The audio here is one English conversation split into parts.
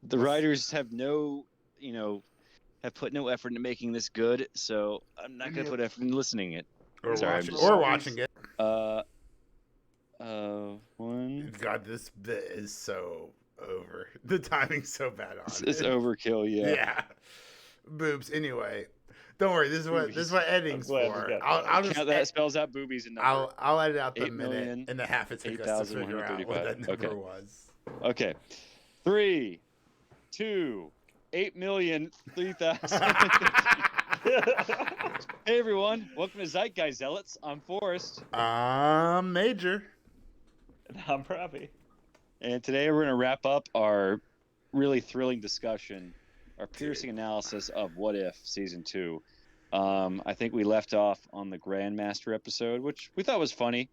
The writers have have put no effort into making this good, so I'm not going to put effort in listening it. Or Sorry, watching it. One. God, this bit is so over. The timing's so bad on it. It's overkill, yeah. Yeah. Boobs. Anyway, don't worry. This is what editing's for. I'll just that spells out boobies and number. I'll edit out the minute and a half it took us to figure out what that number was. Okay. 3, 2, 8,003,000. Hey everyone, welcome to Zeitgeist Zealots. I'm Forrest. I'm Major. And I'm Robbie. And today we're going to wrap up our really thrilling discussion, our piercing analysis of What If Season 2. I think we left off on the Grandmaster episode, which we thought was funny.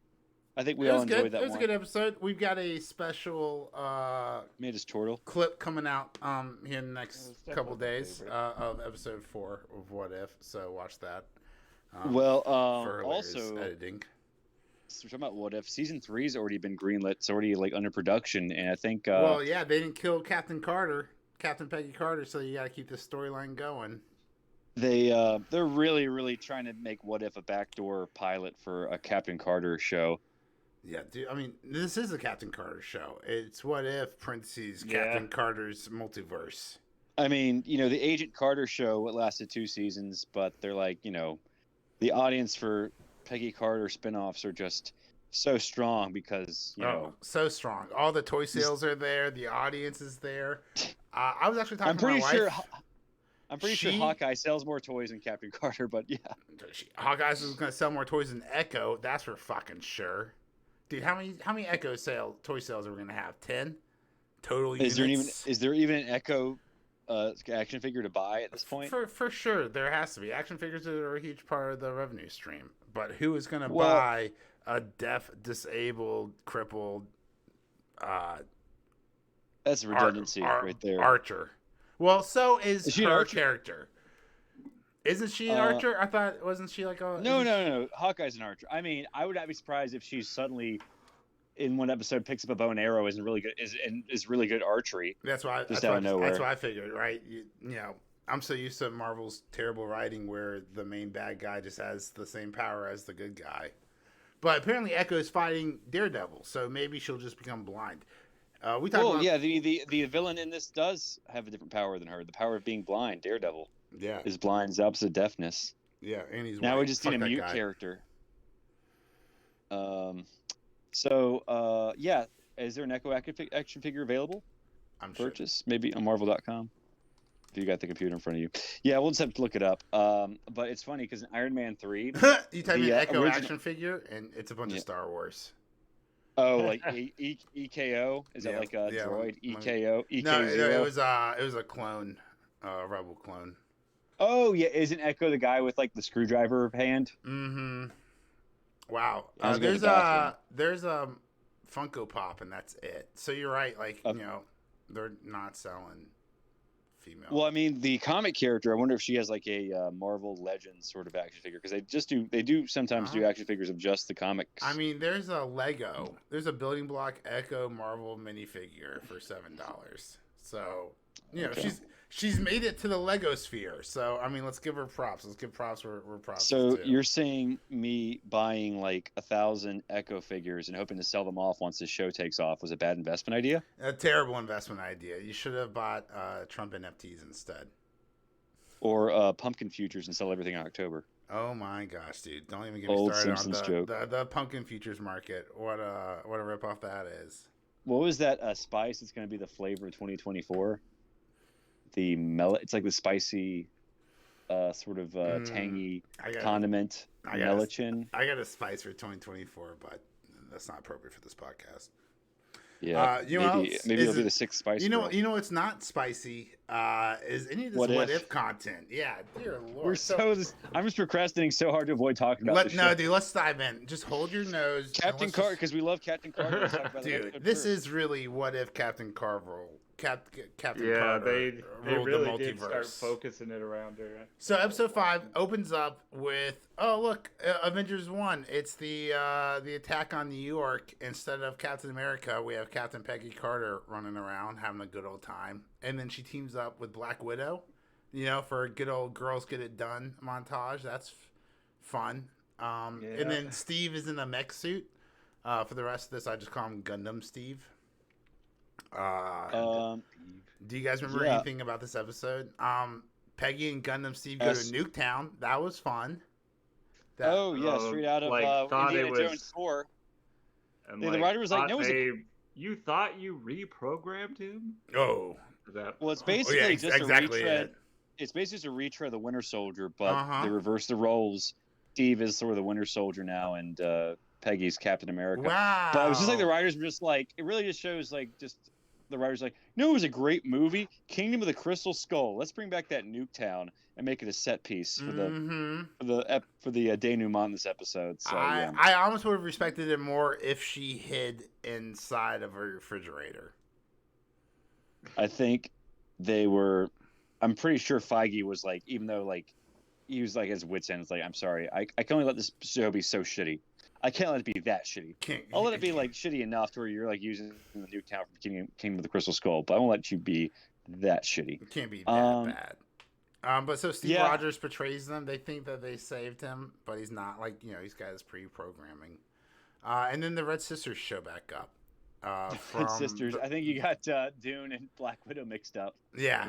I think we all enjoyed that one. It was a good episode. We've got a special clip coming out here in the next couple days of episode 4 of What If. So watch that. For also editing. So we're talking about What If. Season 3's already been greenlit. It's already under production, and I think. Well, yeah, they didn't kill Captain Peggy Carter, so you got to keep the storyline going. They're really, really trying to make What If a backdoor pilot for a Captain Carter show. Yeah, dude. I mean, this is a Captain Carter show. It's What If parentheses Captain Carter's multiverse. I mean, the Agent Carter show lasted 2 seasons, but they're like, the audience for Peggy Carter spinoffs are just so strong because so strong. All the toy sales are there. The audience is there. I was actually talking to my wife. I'm pretty sure Hawkeye sells more toys than Captain Carter, but yeah. Hawkeye's is going to sell more toys than Echo. That's for fucking sure. Dude, how many Echo toy sales are we going to have? 10 total units? Is there even an Echo action figure to buy at this point? For sure, there has to be. Action figures are a huge part of the revenue stream. But who is going to buy a deaf, disabled, crippled that's a redundancy right there. Archer. Well, so is her character. Isn't she an archer? I thought, wasn't she like a... No. Hawkeye's an archer. I mean, I would not be surprised if she suddenly, in one episode, picks up a bow and arrow is really good archery. That's why I figured, right? I'm so used to Marvel's terrible writing where the main bad guy just has the same power as the good guy. But apparently Echo is fighting Daredevil, so maybe she'll just become blind. The villain in this does have a different power than her. The power of being blind. Daredevil. Yeah. Is blind, is opposite of deafness. Yeah, and he's now white. We just need a mute character. Is there an Echo action figure available? I'm purchase maybe on Marvel.com. If you got the computer in front of you. Yeah, we'll just have to look it up. But it's funny because in Iron Man 3, you type in Echo action figure and it's a bunch of Star Wars. Oh, like EKO? Is that like a droid? EKO? No, it was a clone, rebel clone. Oh yeah, isn't Echo the guy with like the screwdriver hand? Mm-hmm. Wow. There's a Funko Pop and that's it. So you're right. Like they're not selling female. Well, I mean the comic character. I wonder if she has like a Marvel Legends sort of action figure because they do sometimes do action figures of just the comics. I mean, there's a Lego. There's a building block Echo Marvel minifigure for $7. So she's made it to the Lego sphere. So I mean, let's give her props. Let's give props where props. So you're saying me buying like 1,000 Echo figures and hoping to sell them off once the show takes off was a bad investment idea? A terrible investment idea. You should have bought Trump NFTs instead. Or pumpkin futures and sell everything in October. Oh my gosh, dude! Don't even get me started on the pumpkin futures market. What a ripoff that is. What was that spice? It's going to be the flavor of 2024. It's like the spicy, sort of tangy condiment. Melichin. I got a spice for 2024, but that's not appropriate for this podcast. Yeah, maybe it'll be the 6th spice. You know what's not spicy is any of this what if content. Yeah, dear Lord. I'm just procrastinating so hard to avoid talking about this. No, dude, let's dive in. Just hold your nose. Captain Carter, because we love Captain Carter. Dude, this is really what if Captain Captain Yeah, Carter they ruled really the multiverse. did start focusing it around her. So episode 5 opens up with, oh look, Avengers 1. It's the attack on New York. Instead of Captain America, we have Captain Peggy Carter running around having a good old time, and then she teams up with Black Widow, for a good old girls get it done montage. That's fun. And then Steve is in a mech suit. For the rest of this, I just call him Gundam Steve. Do you guys remember anything about this episode? Peggy and Gundam Steve go to Nuketown. That was fun. Straight out of Indiana Jones 4. And the writer was like, "No, you thought you reprogrammed him?" Oh, well, it's basically just exactly a retread. It's basically just a retread of the Winter Soldier, but they reverse the roles. Steve is sort of the Winter Soldier now, and Peggy's Captain America. Wow! But it was just like the writers were just like, it really just shows the writers like, no, it was a great movie, Kingdom of the Crystal Skull. Let's bring back that Nuketown and make it a set piece for the denouement in this episode. So I almost would have respected it more if she hid inside of a refrigerator. I think they were. I'm pretty sure Feige was like, even though like he was like his wits end. It's like, I'm sorry, I can only let this show be so shitty. I can't let it be that shitty. I'll let it be like shitty enough to where you're like using the Nuketown from Kingdom of the Crystal Skull, but I won't let you be that shitty. It can't be that bad. But so Steve Rogers portrays them. They think that they saved him, but he's not. Like, he's got his pre-programming. And then the Red Sisters show back up. Red Sisters. I think you got Dune and Black Widow mixed up. Yeah.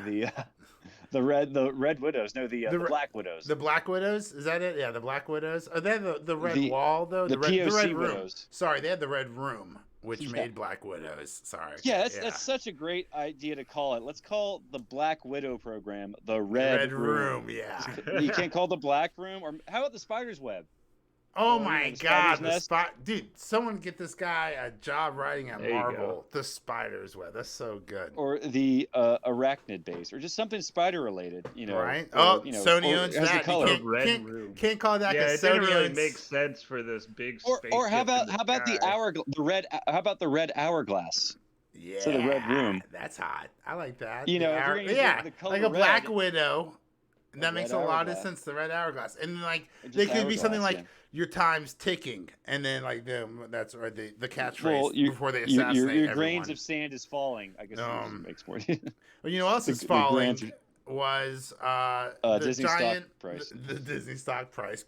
The Red Widows. No, the Black Widows. The Black Widows? Is that it? Yeah, the Black Widows. Are they the Red Wall though? The Red Room. Widows. Sorry, they had the Red Room, which made Black Widows. Sorry. Yeah, that's such a great idea to call it. Let's call the Black Widow program the Red Room. Yeah. You can't call the Black Room, or how about the Spider's Web? Oh my God, dude! Someone get this guy a job writing at Marvel. The Spider's Web. That's so good. Or the Arachnid base, or just something spider related. Right? Or, Sony owns that. Can't call that. Yeah, it Sony didn't really make sense for this big space. Or how about How about the red hourglass? Yeah. So the Red Room. That's hot. I like that. The color like a red, Black Widow. That makes a lot of sense. The Red Hourglass, and like they could be something like your time's ticking, and then like that's or the catchphrase before they assassinate your grains of sand is falling. I guess makes more. Well, you know what else is falling was the Disney giant stock price. The Disney stock price.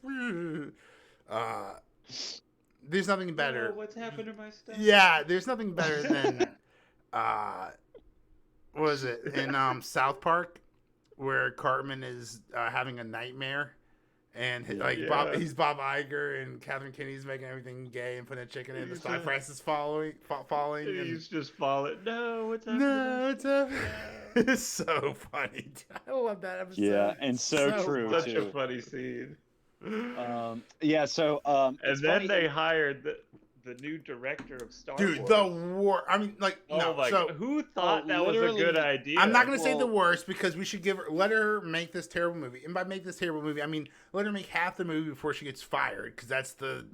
There's nothing better. Oh, what's happened to my stuff? Yeah, there's nothing better than what was it in South Park, where Cartman is having a nightmare, and he's Bob Iger, and Catherine Kennedy's making everything gay and putting a chicken in. The stock price is falling. He's just falling. No, what's happening? No, what's happening? It's so funny. I love that episode. Yeah, and so true. Such too. a funny scene. And then they hired the new director of Star Wars. Dude, the war. I mean, like, who thought that was a good idea? I'm not going to say the worst, because we should let her make this terrible movie. And by make this terrible movie, I mean let her make half the movie before she gets fired, because that's the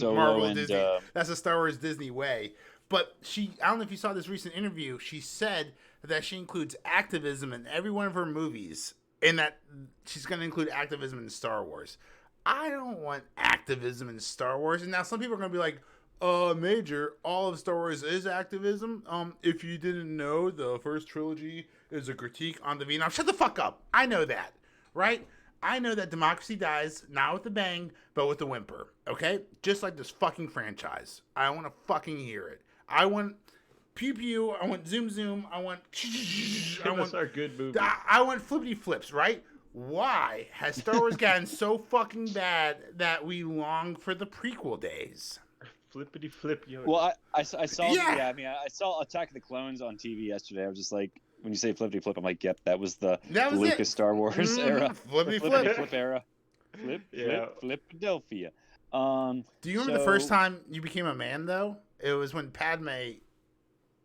Marvel Disney. That's the Star Wars Disney way. But I don't know if you saw this recent interview. She said that she includes activism in every one of her movies, and that she's going to include activism in Star Wars. I don't want activism in Star Wars. And now some people are going to be like, Major, all of Star Wars is activism. If you didn't know, the first trilogy is a critique on the Vietnam. Shut the fuck up. I know that, right? I know that democracy dies, not with a bang, but with a whimper, okay? Just like this fucking franchise. I want to fucking hear it. I want pew pew. I want zoom zoom. I want... Those are good movies. I want flippity flips, right? Why has Star Wars gotten so fucking bad that we long for the prequel days? Flippity flip, yo. Well, I saw. I saw Attack of the Clones on TV yesterday. I was just like, when you say flippity flip, I'm like, yep, that was the Lucas Star Wars era. Flippity flip era. Philadelphia. Do you remember the first time you became a man though? It was when Padme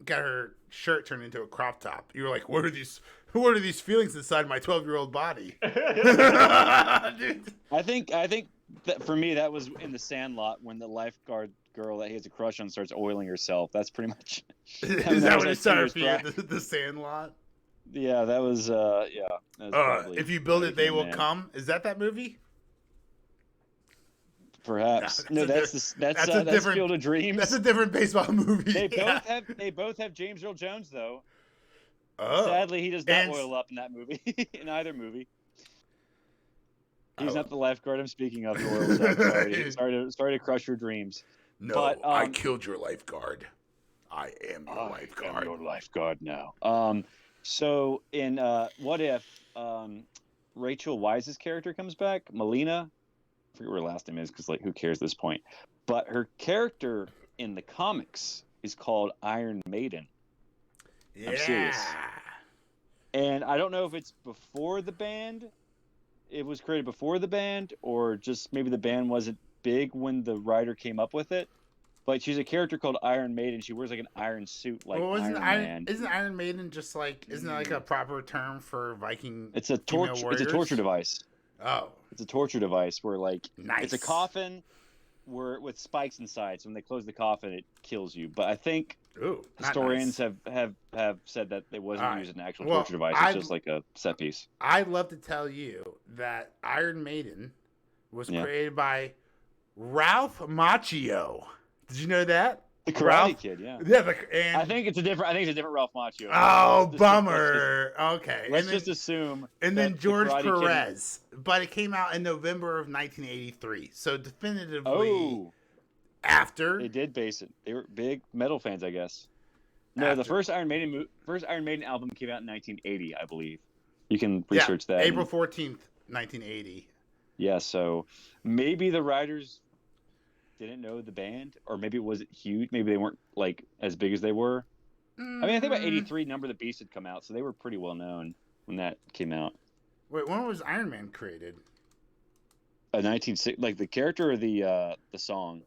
got her shirt turned into a crop top. You were like, what are these feelings inside my 12-year-old body? Dude. I think for me, that was in the Sandlot when the lifeguard girl that he has a crush on starts oiling herself. That's pretty much. Is that what it started for you? Prior. The Sandlot. Yeah, that was. That was probably. If you build it, they will come. Is that movie? Perhaps. No, that's Field of Dreams. That's a different baseball movie. They both have James Earl Jones though. Oh. Sadly, he does not oil up in that movie. In either movie. He's not the lifeguard I'm speaking of. Sorry to crush your dreams. No, but, I killed your lifeguard. I am your lifeguard. I am your lifeguard now. So in What If, Rachel Weisz's character comes back, Melina. I forget what her last name is because who cares at this point? But her character in the comics is called Iron Maiden. Yeah. I'm serious. And I don't know if it's before the band. It was created before the band, or just maybe the band wasn't big when the writer came up with it. But she's a character called Iron Maiden. She wears an iron suit Iron Man. Isn't Iron Maiden just isn't that a proper term for Viking? It's a torture. It's a torture device. Oh, it's a torture device where nice. It's a coffin with spikes inside. So when they close the coffin, it kills you. But I think historians have said that it wasn't used as an actual torture device. It's just like a set piece. I'd love to tell you that Iron Maiden was created by Ralph Macchio. Did you know that? The Karate Kid, yeah. Yeah, I think it's a different Ralph Macchio. Oh, bummer. Okay. Let's just assume. And then George Perez, but it came out in November of 1983, so definitively after. They did base it. They were big metal fans, I guess. No, the first Iron Maiden album came out in 1980, I believe. You can research that. April 14th, 1980. Yeah, so maybe the writers didn't know the band, or maybe it wasn't huge. Maybe they weren't as big as they were. I mean, I think about 83, Number of the Beast had come out, so they were pretty well known when that came out. Wait, when was Iron Man created? 1960, the character or the song?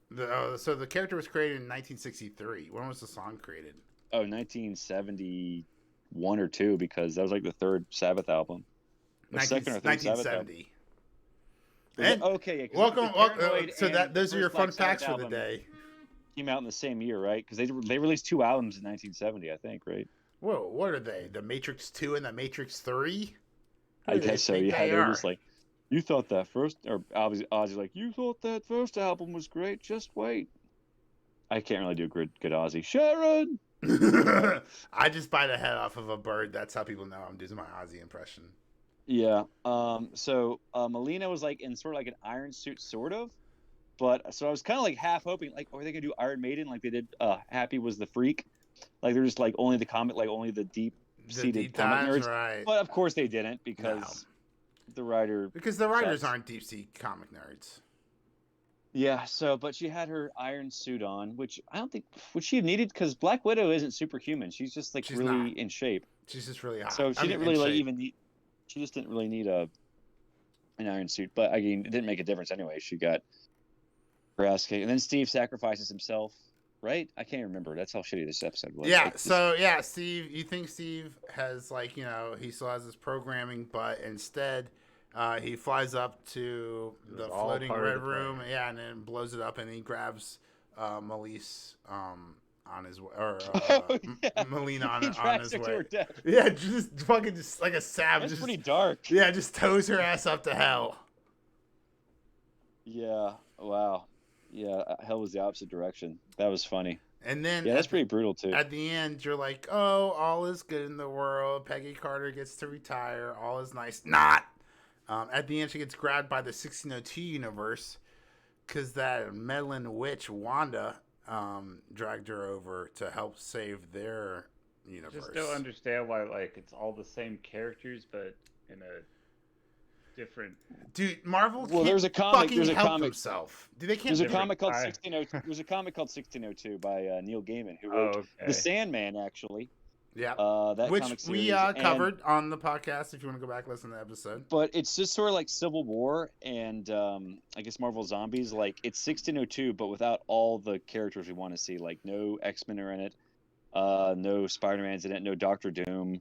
So the character was created in 1963. When was the song created? 1971 or 2, because that was the third Sabbath album. The second or third 1970. Sabbath album. And welcome. So those are your fun facts for the day. Came out in the same year, right? Because they released 2 albums in 1970, I think, right? Whoa, what are they? The Matrix 2 and the Matrix 3? I guess so. Yeah, they're just you thought that first, or Ozzy's you thought that first album was great. Just wait. I can't really do good Ozzy. Sharon. I just bite a head off of a bird. That's how people know I'm doing my Ozzy impression. Yeah. So Melina was in sort of an iron suit, sort of. But so I was kind of half hoping, are they gonna do Iron Maiden like they did Happy Was the Freak? They're just only the comic, only the deep-seated comic nerds. Right. But of course they didn't, because the writers aren't deep-sea comic nerds. Yeah. So, but she had her iron suit on, which I don't think would she have needed, because Black Widow isn't superhuman. She's just she's really not in shape. She's just really hot. So she didn't really even need. She just didn't really need an iron suit. But again, it didn't make a difference anyway. She got her ass kicked, and then Steve sacrifices himself. Right? I can't remember. That's how shitty this episode was. Yeah. Steve. You think Steve has he still has his programming, but instead, he flies up to the floating red room. Yeah, and then blows it up, and he grabs Melise on his way, or Melina on his way. Yeah, just fucking like a savage. That's pretty dark. Yeah, just tows her ass up to hell. Yeah. Wow. Yeah, hell was the opposite direction. That was funny. And then that's pretty brutal too. At the end, you're like, oh, all is good in the world. Peggy Carter gets to retire. All is nice. Not. At the end, she gets grabbed by the 1602 universe because that meddling witch Wanda dragged her over to help save their universe. Just don't understand why it's all the same characters, but in a different. Dude, Marvel can't there's a comic. There's a help comic. Themselves. They can't. There's a comic called 1602. There's a comic called 1602 by Neil Gaiman, who wrote The Sandman, actually. Yeah. That which comic we covered on the podcast. If you want to go back listen to the episode. But it's just sort of like Civil War and I guess Marvel Zombies. It's 1602, but without all the characters we want to see. No X-Men are in it. No Spider-Man's in it. No Doctor Doom.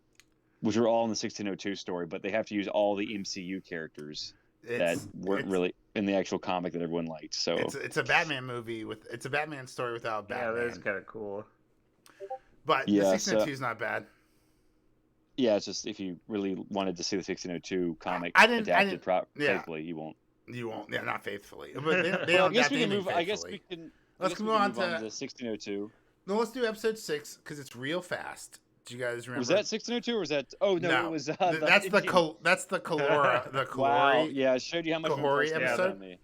Which are all in the 1602 story, but they have to use all the MCU characters that weren't really. in the actual comic that everyone liked. So it's a Batman movie it's a Batman story without Batman. Yeah, that's kind of cool. But the 1602 is not bad. Yeah, it's just if you really wanted to see the 1602 comic adapted faithfully, you won't. You won't. Yeah, not faithfully. But they Well, don't adapt anything faithfully. I guess we can. Let's move on to 1602. No, let's do episode 6 because it's real fast. Do you guys remember? Was that 1602 or was that? Oh no, it was. That's the Kalora. The Kalori. Wow. Yeah, it showed you how much Kalori episode.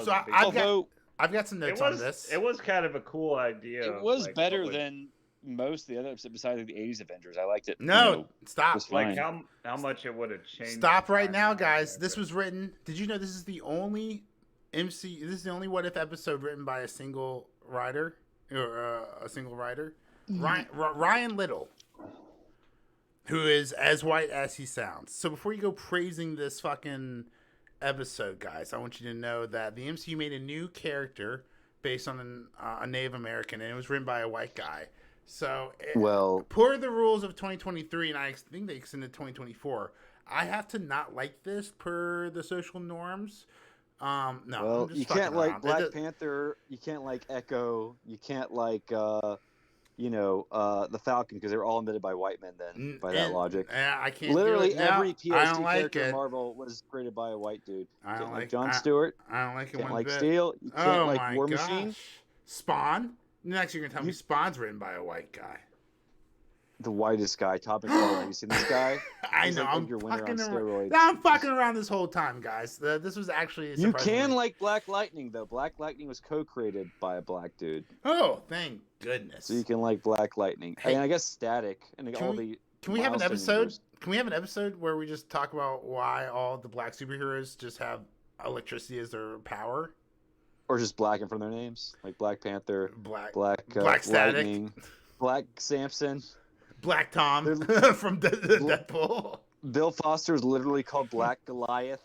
So I've got some notes on this. It was kind of a cool idea. It was better than most of the other episodes besides the 80s Avengers. I liked it. No, stop. Like how much it would have changed. Stop right now, guys. This was written. Did you know this is the only This is the only What If episode written by a single writer or a single writer, Ryan Little, who is as white as he sounds. So before you go praising this fucking episode, guys, I want you to know that the MCU made a new character based on a Native American, and it was written by a white guy. So, per the rules of 2023, and I think they extended 2024, I have to not like this per the social norms. No. Well, you can't like Black Panther. You can't like Echo. You can't like, the Falcon because they're all admitted by white men. Then, by that logic, I can't. Literally do it. every PSD like character it. in Marvel was created by a white dude. I don't like John Stewart. I don't like it. Can't one like bit. Steel. You can't like War Machine. Spawn. Next, you're gonna tell me Spawn's written by a white guy. The whitest guy, Top McFarlane. Have you seen this guy? I know. I'm fucking around this whole time, guys. This was actually. You can like Black Lightning though. Black Lightning was co-created by a black dude. Oh, thank goodness. So you can like Black Lightning. Hey, and I guess Static and all the. Can we have an episode? Can we have an episode where we just talk about why all the black superheroes just have electricity as their power? Or just black in front of their names, like Black Panther, Black Static, Lightning, Black Samson, Black Tom from Deadpool. Bill Foster is literally called Black Goliath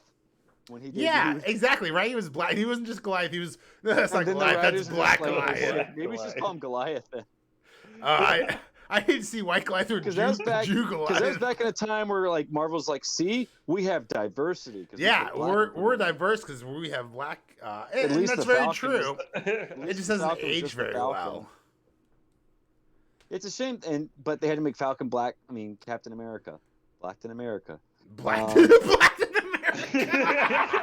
when he did. Yeah, exactly. Right. He was black. He wasn't just Goliath. He was. That's not Goliath. That's Black Goliath. Maybe we should just call him Goliath then. I didn't see White Goliath or Jew Goliath. Because that was back in a time where like Marvel's like, see, we have diversity. Yeah, we're diverse because we have black. At least that's very true. It just doesn't age very well. It's a shame, but they had to make Falcon black. I mean, Captain America, Blackton America. Blackton America.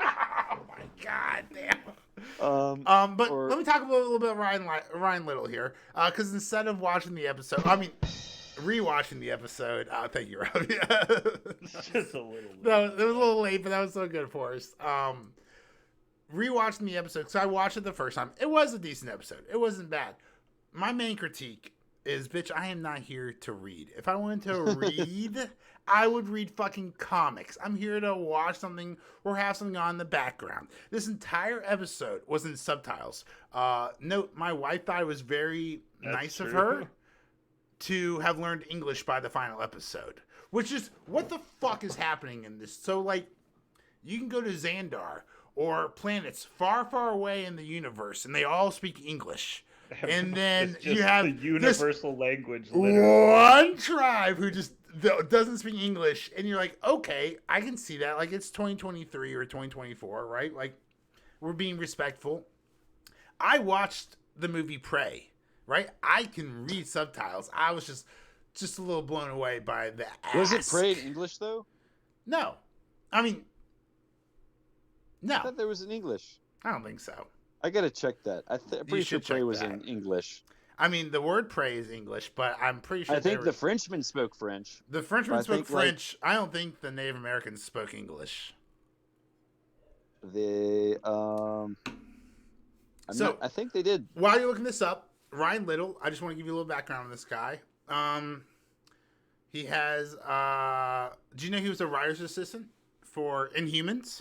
Oh my god, damn. But let me talk a little bit about Ryan Little here, because instead of watching the episode, rewatching the episode. Thank you, Robbie. Just a little late. No, it was a little late, but that was so good for us. Rewatching the episode, because I watched it the first time. It was a decent episode. It wasn't bad. My main critique is, bitch, I am not here to read. If I wanted to read, I would read fucking comics. I'm here to watch something or have something on in the background. This entire episode was in subtitles. Note, my wife thought it was very nice of her to have learned English by the final episode. Which is, what the fuck is happening in this? So, like, you can go to Xandar or planets far, far away in the universe, and they all speak English. And then you have the universal language. Literally. One tribe who just doesn't speak English, and you're like, okay, I can see that. Like, it's 2023 or 2024, right? Like, we're being respectful. I watched the movie Prey, right? I can read subtitles. I was just a little blown away by the ask. Was it Prey in English though? No, I mean, no. I thought there was in English. I don't think so. I gotta check that. I'm pretty sure Prey was in English. I mean, the word "prey" is English, but I'm pretty sure. I think the Frenchmen spoke French. The Frenchmen spoke French. I don't think the Native Americans spoke English. I think they did. While you're looking this up, Ryan Little. I just want to give you a little background on this guy. He has. Do you know he was a writer's assistant for Inhumans?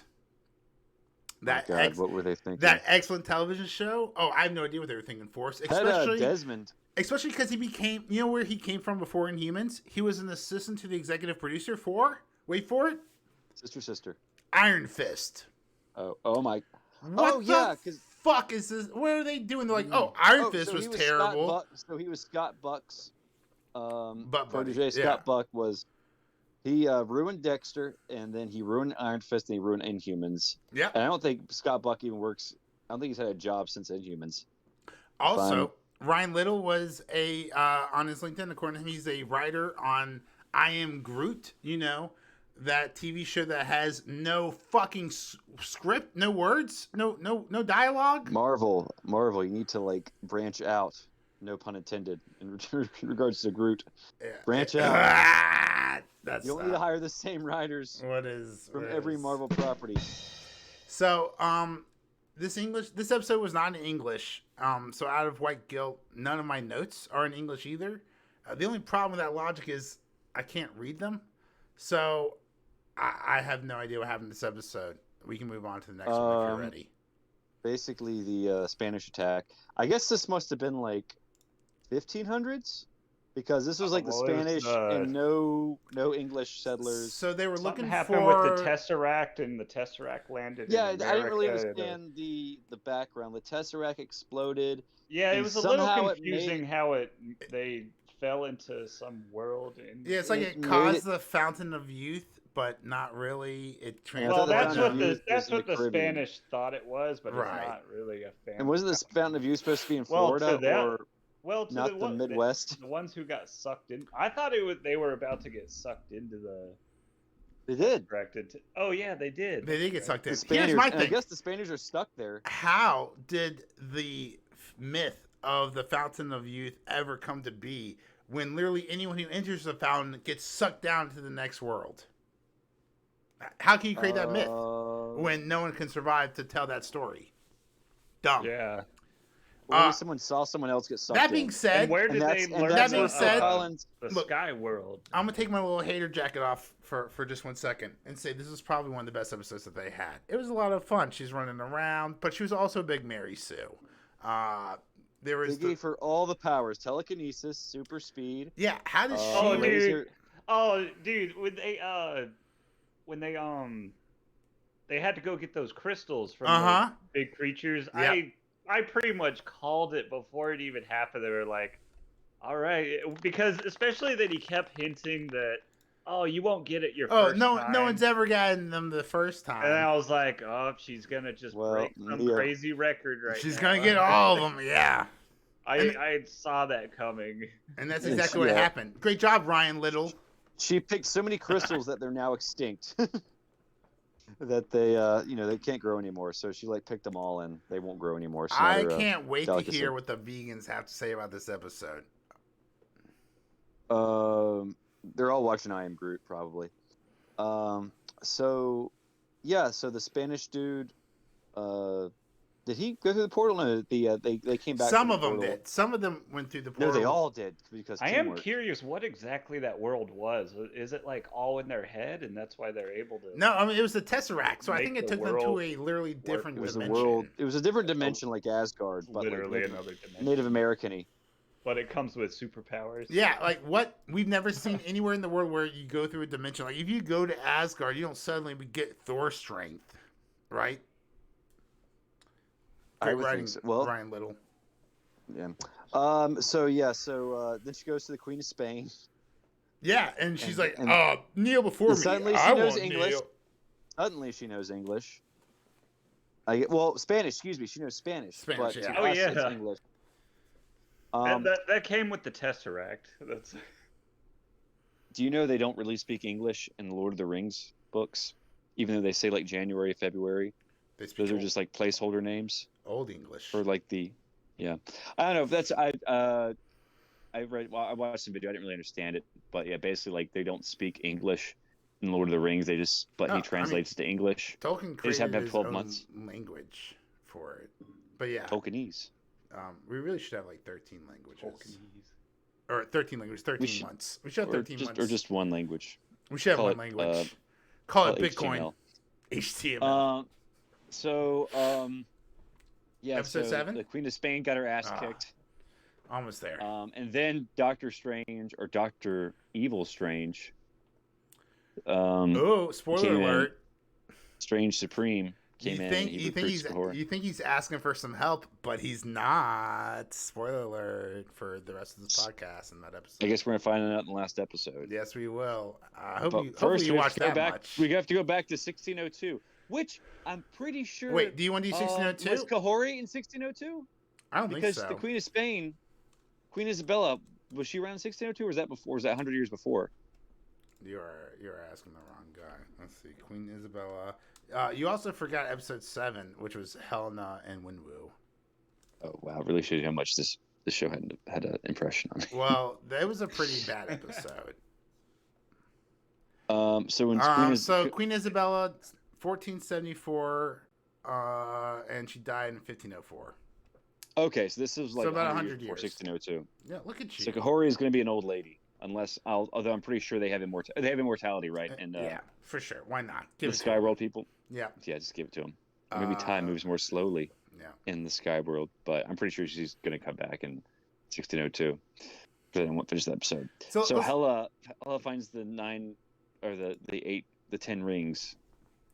What were they thinking? That excellent television show. Oh, I have no idea what they were thinking for. Especially Desmond. Especially because he became, you know where he came from before Inhumans? He was an assistant to the executive producer for, wait for it, Sister. Iron Fist. Oh my. What the fuck is this? What are they doing? They're like, Iron Fist was terrible. So he was Scott Buck's protege. Scott Buck was He ruined Dexter, and then he ruined Iron Fist, and he ruined Inhumans. Yeah. And I don't think Scott Buck even works. I don't think he's had a job since Inhumans. Also, Ryan Little was on his LinkedIn, according to him, he's a writer on I Am Groot, that TV show that has no fucking script, no words, no dialogue. Marvel, you need to like branch out. No pun intended. In regards to Groot, branch out. You don't need to hire the same writers. From every Marvel property. So, this episode was not in English. So out of white guilt, none of my notes are in English either. The only problem with that logic is I can't read them. So I have no idea what happened in this episode. We can move on to the next one if you're ready. Basically, the Spanish attack. I guess this must have been like 1500s, because this was like the Spanish and no English settlers. So they were looking happened for with the Tesseract, and the Tesseract landed. Yeah, in America. I didn't really understand the background. The Tesseract exploded. Yeah, it was a little confusing how they fell into some world. Yeah, it's like it caused the Fountain of Youth, but not really. It well, that's what the Spanish thought it was, but it's not really a Fountain. And wasn't the Fountain of Youth supposed to be in Florida not the Midwest? The ones who got sucked in. I thought they were about to get sucked into the. They did. Oh yeah, they did. They did get sucked in. Here's my thing. I guess the Spaniards are stuck there. How did the myth of the Fountain of Youth ever come to be when literally anyone who enters the fountain gets sucked down to the next world? How can you create that myth when no one can survive to tell that story? Dumb. Yeah. Well, someone saw someone else get sucked. That being said, where did they learn the Sky World? I'm gonna take my little hater jacket off for just 1 second and say this is probably one of the best episodes that they had. It was a lot of fun. She's running around, but she was also a big Mary Sue. They gave her all the powers: telekinesis, super speed. Yeah, how does she? Dude, when they had to go get those crystals from those big creatures. Yep. I pretty much called it before it even happened. They were like, all right, because especially that he kept hinting that, you won't get it your first time. No one's ever gotten them the first time. And I was like, she's going to just break some crazy record right now. She's going to get all of them, yeah. I saw that coming. And that's exactly what happened. Great job, Ryan Little. She picked so many crystals that they're now extinct. That they can't grow anymore. So she picked them all, and they won't grow anymore. So I can't wait to hear what the vegans have to say about this episode. They're all watching I Am Groot probably. So the Spanish dude, did he go through the portal? No, they came back. Some of them did. Some of them went through the portal. No, they all did because I am curious what exactly that world was. Is it all in their head, and that's why they're able to? No, I mean it was the Tesseract. So I think it took them to a literally different dimension. It was a different dimension, like Asgard, but literally another dimension. Native American-y. But it comes with superpowers. Yeah, what we've never seen anywhere in the world where you go through a dimension. Like if you go to Asgard, you don't suddenly get Thor strength, right? I would think so. Well, Ryan Little. Yeah. So then she goes to the Queen of Spain. Yeah, and she's kneel before me. Suddenly she knows English. Suddenly she knows English. Spanish. Excuse me. She knows Spanish. Spanish. But Yeah. It's English. That came with the Tesseract. Do you know they don't really speak English in the Lord of the Rings books, even though they say January, February? Those are just placeholder names. Old English. For I don't know if that's I watched some video. I didn't really understand it, but yeah, basically they don't speak English in Lord of the Rings. They just he translates to English. Tolkien they just have to have 12 his months own language for it, but yeah, Tolkienese. We really should have 13 languages. Or 13 languages, 13 months. We should have 13 months. Or just one language. We should have one language. Call it Bitcoin. HTML. Episode 7? The Queen of Spain got her ass kicked. Almost there. And then Doctor Strange, or Doctor Evil Strange. Spoiler alert. Strange Supreme came in and he recruits Kahora. You think he's asking for some help, but he's not. Spoiler alert for the rest of this podcast in that episode. I guess we're gonna find out in the last episode. Yes, we will. Hopefully first, you watch that back, much. We have to go back to 1602, which I'm pretty sure. Wait, do you want to do 1602? Was Kahori in 1602? I don't think so. Because the Queen of Spain, Queen Isabella, was she around 1602 or was that before? Was that 100 years before? You're asking the wrong guy. Let's see. Queen Isabella. You also forgot episode 7, which was Helena and Winwu. Oh wow! It really shows you how much this show had an impression on me. Well, that was a pretty bad episode. So when Queen Isabella, 1474, and she died in 1504. Okay, so this is like about 100 before years. 1602. Yeah, look at you. So Kahori is going to be an old lady, although I'm pretty sure they have immortality, right? And yeah, for sure. Why not? The Skyworld people. Yeah. Yeah, just give it to them. Maybe time moves more slowly. Yeah. In the Skyworld, but I'm pretty sure she's going to come back in 1602. But I won't finish the episode. So Hela finds the 9 or the 8, the 10 rings.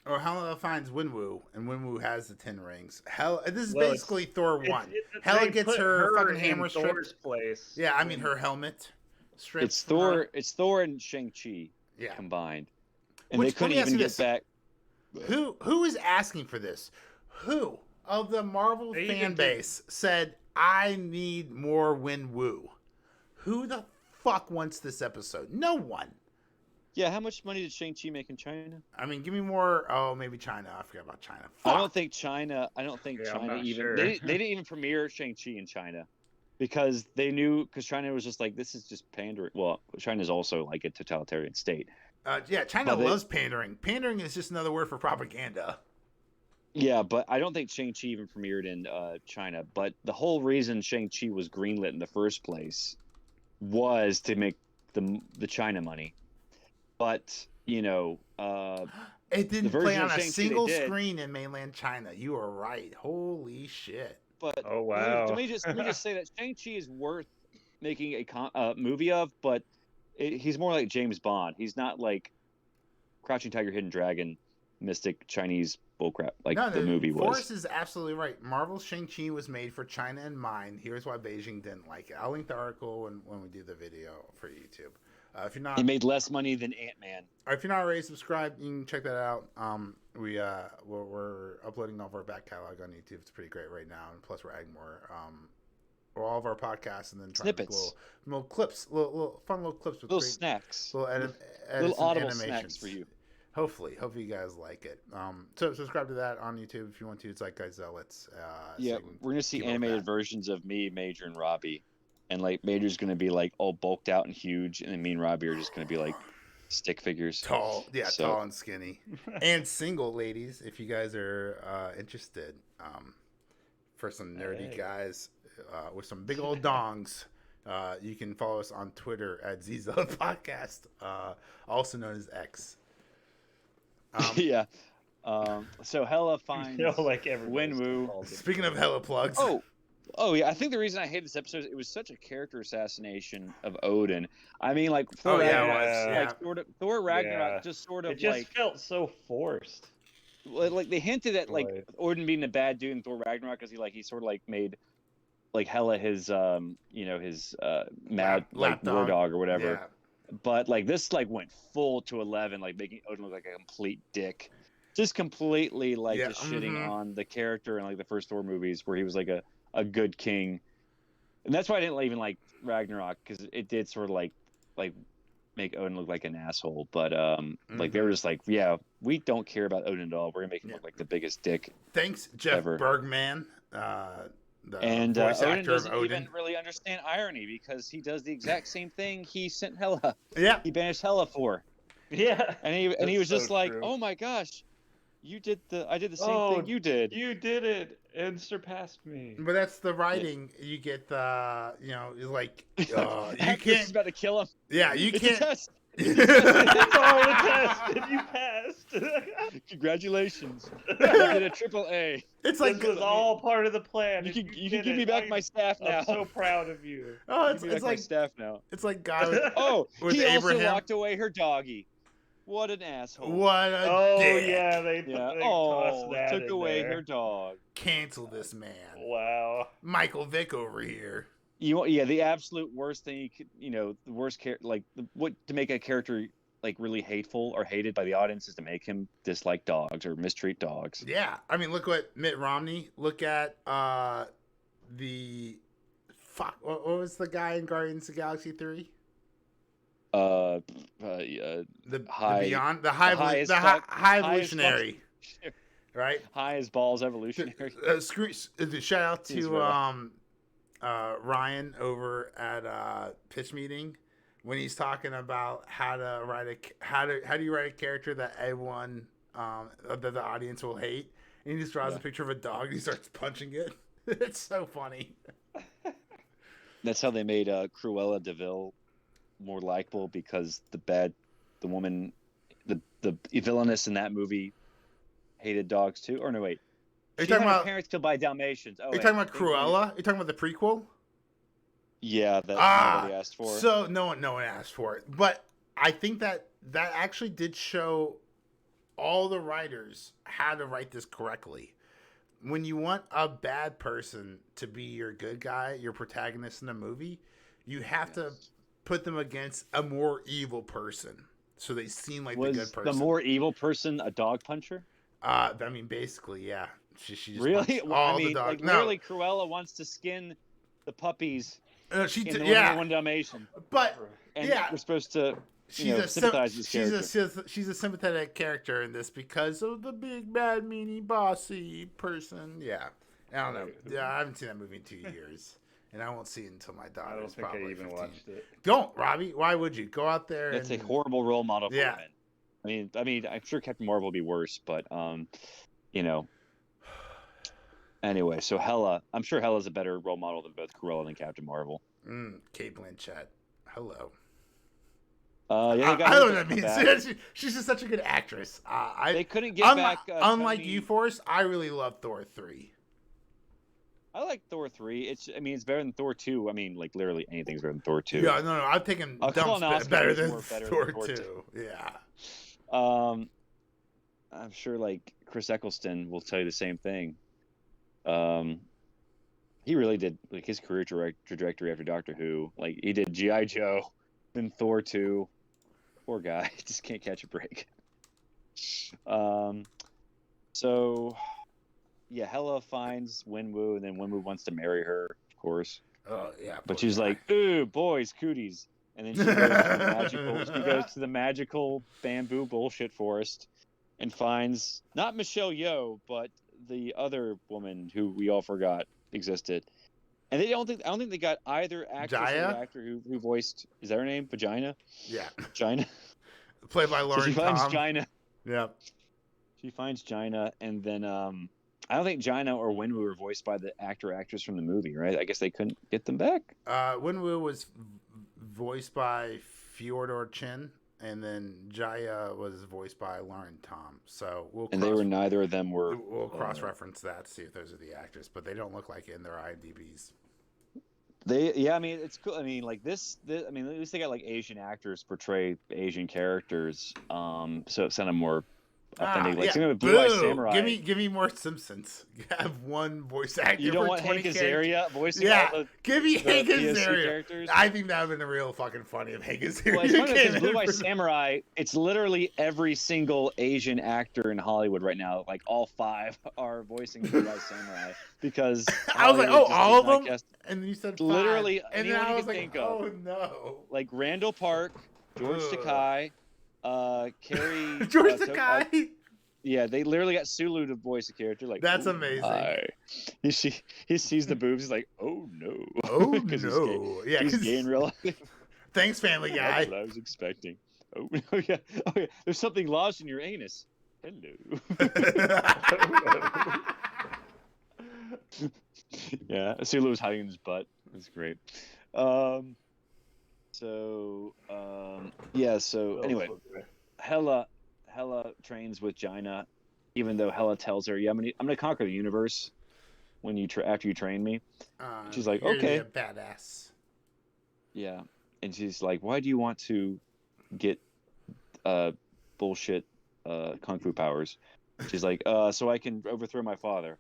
Or Hela finds Winwu, and Winwu has the 10 rings. This is basically Thor 1. Hela gets her fucking hammer stripped. Place. Yeah, I mean her helmet stripped. It's Thor. It's Thor and Shang-Chi combined, and they couldn't even get back. Who is asking for this? Who of the Marvel fan base said, "I need more Winwu"? Who the fuck wants this episode? No one. Yeah, how much money did Shang-Chi make in China? I mean, give me more. Oh, maybe China. I forgot about China. Fuck. I don't think China even. Sure. They didn't even premiere Shang-Chi in China because they knew, because China was just like, this is just pandering. Well, China's also like a totalitarian state. Yeah, China loves pandering. Pandering is just another word for propaganda. Yeah, but I don't think Shang-Chi even premiered in China. But the whole reason Shang-Chi was greenlit in the first place was to make the China money. But, you know... it didn't play on a single screen in mainland China. You are right. Holy shit. But oh, wow. Let me just say that Shang-Chi is worth making a movie of, but he's more like James Bond. He's not like Crouching Tiger, Hidden Dragon, mystic Chinese bullcrap like the movie was. Forrest is absolutely right. Marvel's Shang-Chi was made for China in mind. Here's why Beijing didn't like it. I'll link the article when we do the video for YouTube. If you're not, he made less money than Ant-Man. If you're not already subscribed, you can check that out. We're uploading all of our back catalog on YouTube. It's pretty great right now, and plus we're adding more. All of our podcasts, and then trying to make little clips, little fun little clips with little snacks, little audible snacks for you. Hopefully you guys like it. So subscribe to that on YouTube if you want to. It's Zeitgeist Zealots. Yeah, so we're gonna see animated versions of me, Major, and Robbie. And like Major's gonna be like all bulked out and huge, and then me and Robbie are just gonna be like stick figures, tall and skinny, and single ladies. If you guys are interested, for some nerdy guys with some big old dongs, you can follow us on Twitter at ZZilla Podcast, also known as X. Yeah. So Hela finds like Winwu. Speaking of Hela plugs. Oh yeah, I think the reason I hate this episode is it was such a character assassination of Odin. I mean, like Thor Ragnarok just sort of felt so forced. Like they hinted at like Odin being a bad dude in Thor Ragnarok because he sort of like made like Hela his his mad like war dog or whatever. Yeah. But like this like went full to 11, like making Odin look like a complete dick. Just completely just shitting on the character in like the first Thor movies where he was like a good king, and that's why I didn't even like Ragnarok because it did sort of like make Odin look like an asshole. But like they were just like, yeah, we don't care about Odin at all. We're gonna make him look like the biggest dick. Thanks, Jeff Bergman, the voice Odin actor doesn't of Odin. even really understand irony because he does the exact same thing he sent Hela. Yeah, he banished Hela for. Yeah, and he was so just like, oh my gosh. I did the same thing you did. You did it and surpassed me. But that's the writing. You get the, like, you can't. He's about to kill him. Yeah, you it's can't. A test. It's all a test, and you passed. Congratulations. You did a AAA. It's like this was all part of the plan. You can give me back my staff now. I'm so proud of you. Oh, it's like my staff now. It's like God. With he Abraham. Also locked away her doggy. What an asshole. What a dick. Yeah, they tossed that took in away there. her dog. Cancel this man. Wow. Michael Vick over here. The absolute worst thing you could, the worst what to make a character like really hateful or hated by the audience is to make him dislike dogs or mistreat dogs. Yeah, I mean, look what Mitt Romney. Look at what was the guy in Guardians of the Galaxy 3? The high evolutionary, right? High as balls evolutionary. Shout out to Ryan over at pitch meeting when he's talking about how do you write a character that everyone that the audience will hate, and he just draws a picture of a dog and he starts punching it. It's so funny. That's how they made Cruella de Vil more likable, because the woman, the villainess in that movie hated dogs too. Or no, wait. Are you talking about parents killed by Dalmatians? Are you talking about Cruella? Are you talking about the prequel? Yeah, that nobody asked for. So no one asked for it. But I think that actually did show all the writers how to write this correctly. When you want a bad person to be your good guy, your protagonist in a movie, you have to put them against a more evil person, so they seem like the good person. The more evil person a dog puncher? I mean, basically, yeah. She just really? All the dogs. Literally, Cruella wants to skin the puppies. She in did. One Dalmatian. But we're supposed to. Sympathize with this character. She's a sympathetic character in this because of the big bad meanie bossy person. Yeah, I don't know. Yeah, I haven't seen that movie in 2 years, and I won't see it until my daughter. I don't think I even 15. watched it. Don't, Robbie. Why would you go out there? That's a horrible role model for women. I mean, I'm sure Captain Marvel will be worse, but Anyway, so Hela, I'm sure Hela's a better role model than both Cruella and Captain Marvel. Kate Blanchett. Hello. I don't know what that means. She's just such a good actress. They couldn't get back. Unlike you, Forrest, I really love Thor 3. I like Thor 3. It's better than Thor 2. I mean, like literally anything's better than Thor 2. Yeah, no, I'm taking dumps better than Thor 2. Yeah. I'm sure like Chris Eccleston will tell you the same thing. He really did like his career trajectory after Doctor Who. Like he did G.I. Joe, then Thor 2. Poor guy, just can't catch a break. So yeah, Hela finds Wenwu, and then Wenwu wants to marry her, of course. Oh yeah. But she's like, "Ooh, boys, cooties," and then she goes to the magical bamboo bullshit forest, and finds not Michelle Yeoh, but the other woman who we all forgot existed. And I don't think they got either actress or actor who voiced. Is that her name? Vagina. Yeah. Gina. Played by Lauren. So she finds Gina. Yeah. She finds Gina, and then I don't think Gina or Wenwu were voiced by the actor or actress from the movie, right? I guess they couldn't get them back. Wenwu was voiced by Fyodor Chin, and then Jaya was voiced by Lauren Tom. So neither of them were. We'll cross-reference that to see if those are the actors, but they don't look like it in their IMDb's. I mean, it's cool. I mean, like this. I mean, at least they got like Asian actors portray Asian characters. So it sounded more authentic. Like something with Blue Eye Samurai. Give me more Simpsons. Have one voice actor. You don't for want 20 Hank Azaria voicing all the give me Hank Azaria characters. I think that would have been real fucking funny if Hank Azaria. Well, it's funny because Blue Eye Samurai. It's literally every single Asian actor in Hollywood right now. Like all 5 are voicing Blue Eye Samurai because I was like, oh, all of them. And you said 5. Literally, and then I was like, oh no. Like Randall Park, George Takei, Carrie. George Takei. Yeah, they literally got Sulu to voice a character. Like that's amazing. He sees the boobs. He's like, oh no. Oh no. He's gay in real life. Thanks, Family Guy. That's what I was expecting. Oh yeah. There's something lodged in your anus. Hello. Yeah, Sulu was hiding in his butt. That's great. So anyway, Hela trains with Gina, even though Hela tells her, "Yeah, I'm gonna conquer the universe when after you train me." She's like, "Okay, a badass." Yeah, and she's like, "Why do you want to get bullshit kung fu powers. She's like, so I can overthrow my father.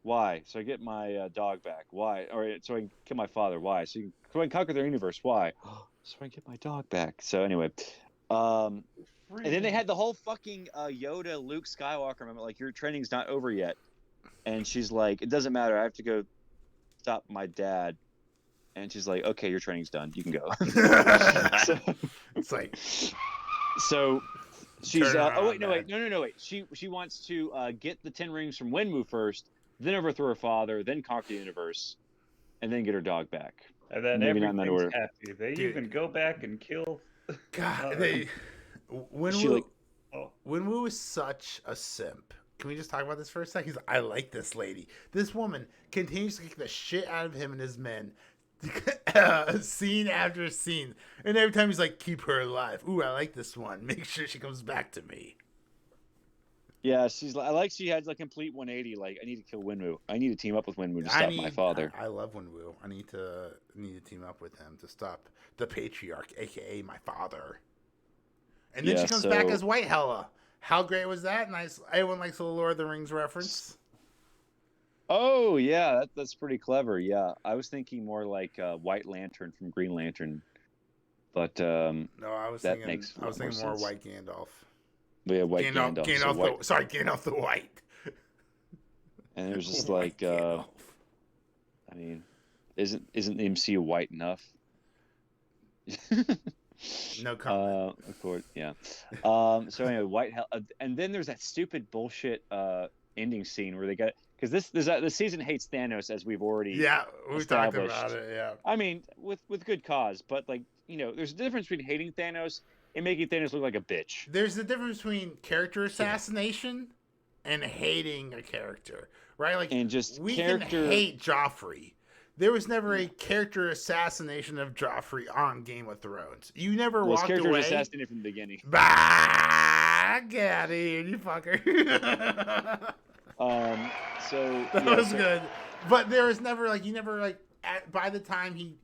Why? So I get my dog back. Why? Or so I can kill my father. Why? So I can conquer their universe. Why? So I can get my dog back. So anyway, and then they had the whole fucking Yoda Luke Skywalker moment. Like, your training's not over yet. And she's like, it doesn't matter. I have to go stop my dad. And she's like, okay, your training's done. You can go. So, it's like, so she's no. Wait. She wants to get the 10 rings from Wenwu first, then overthrow her father, then conquer the universe, and then get her dog back. And then maybe not in that order. Happy. They even go back and kill. God, Wenwu is such a simp. Can we just talk about this for a second? I like this lady. This woman continues to kick the shit out of him and his men. Scene after scene, and every time he's like, keep her alive. Ooh, I like this one. Make sure she comes back to me. Yeah, she had a complete 180. Like, I need to kill Wenwu. I need to team up with Wenwu to stop my father. I love Wenwu. I need to team up with him to stop the patriarch, aka my father. And then she comes back as White Hela. How great was that? Nice. Everyone likes the Lord of the Rings reference. Oh yeah, that's pretty clever. Yeah, I was thinking more like White Lantern from Green Lantern, but no, I was thinking more White Gandalf. Yeah, White Gandalf. Gandalf the White. And it was just like, I mean, isn't the MCU white enough? No comment. Of course, yeah. So anyway, White Hell, and then there's that stupid bullshit ending scene where they got. Because the season hates Thanos, as we've already we talked about it. Yeah, I mean, with good cause, but like, there's a difference between hating Thanos and making Thanos look like a bitch. There's a difference between character assassination and hating a character, right? Like, and just we can hate Joffrey. There was never a character assassination of Joffrey on Game of Thrones. You never walked away. His character was assassinated from the beginning. Bah, get out of here, you fucker. So that was good, but there was never by the time he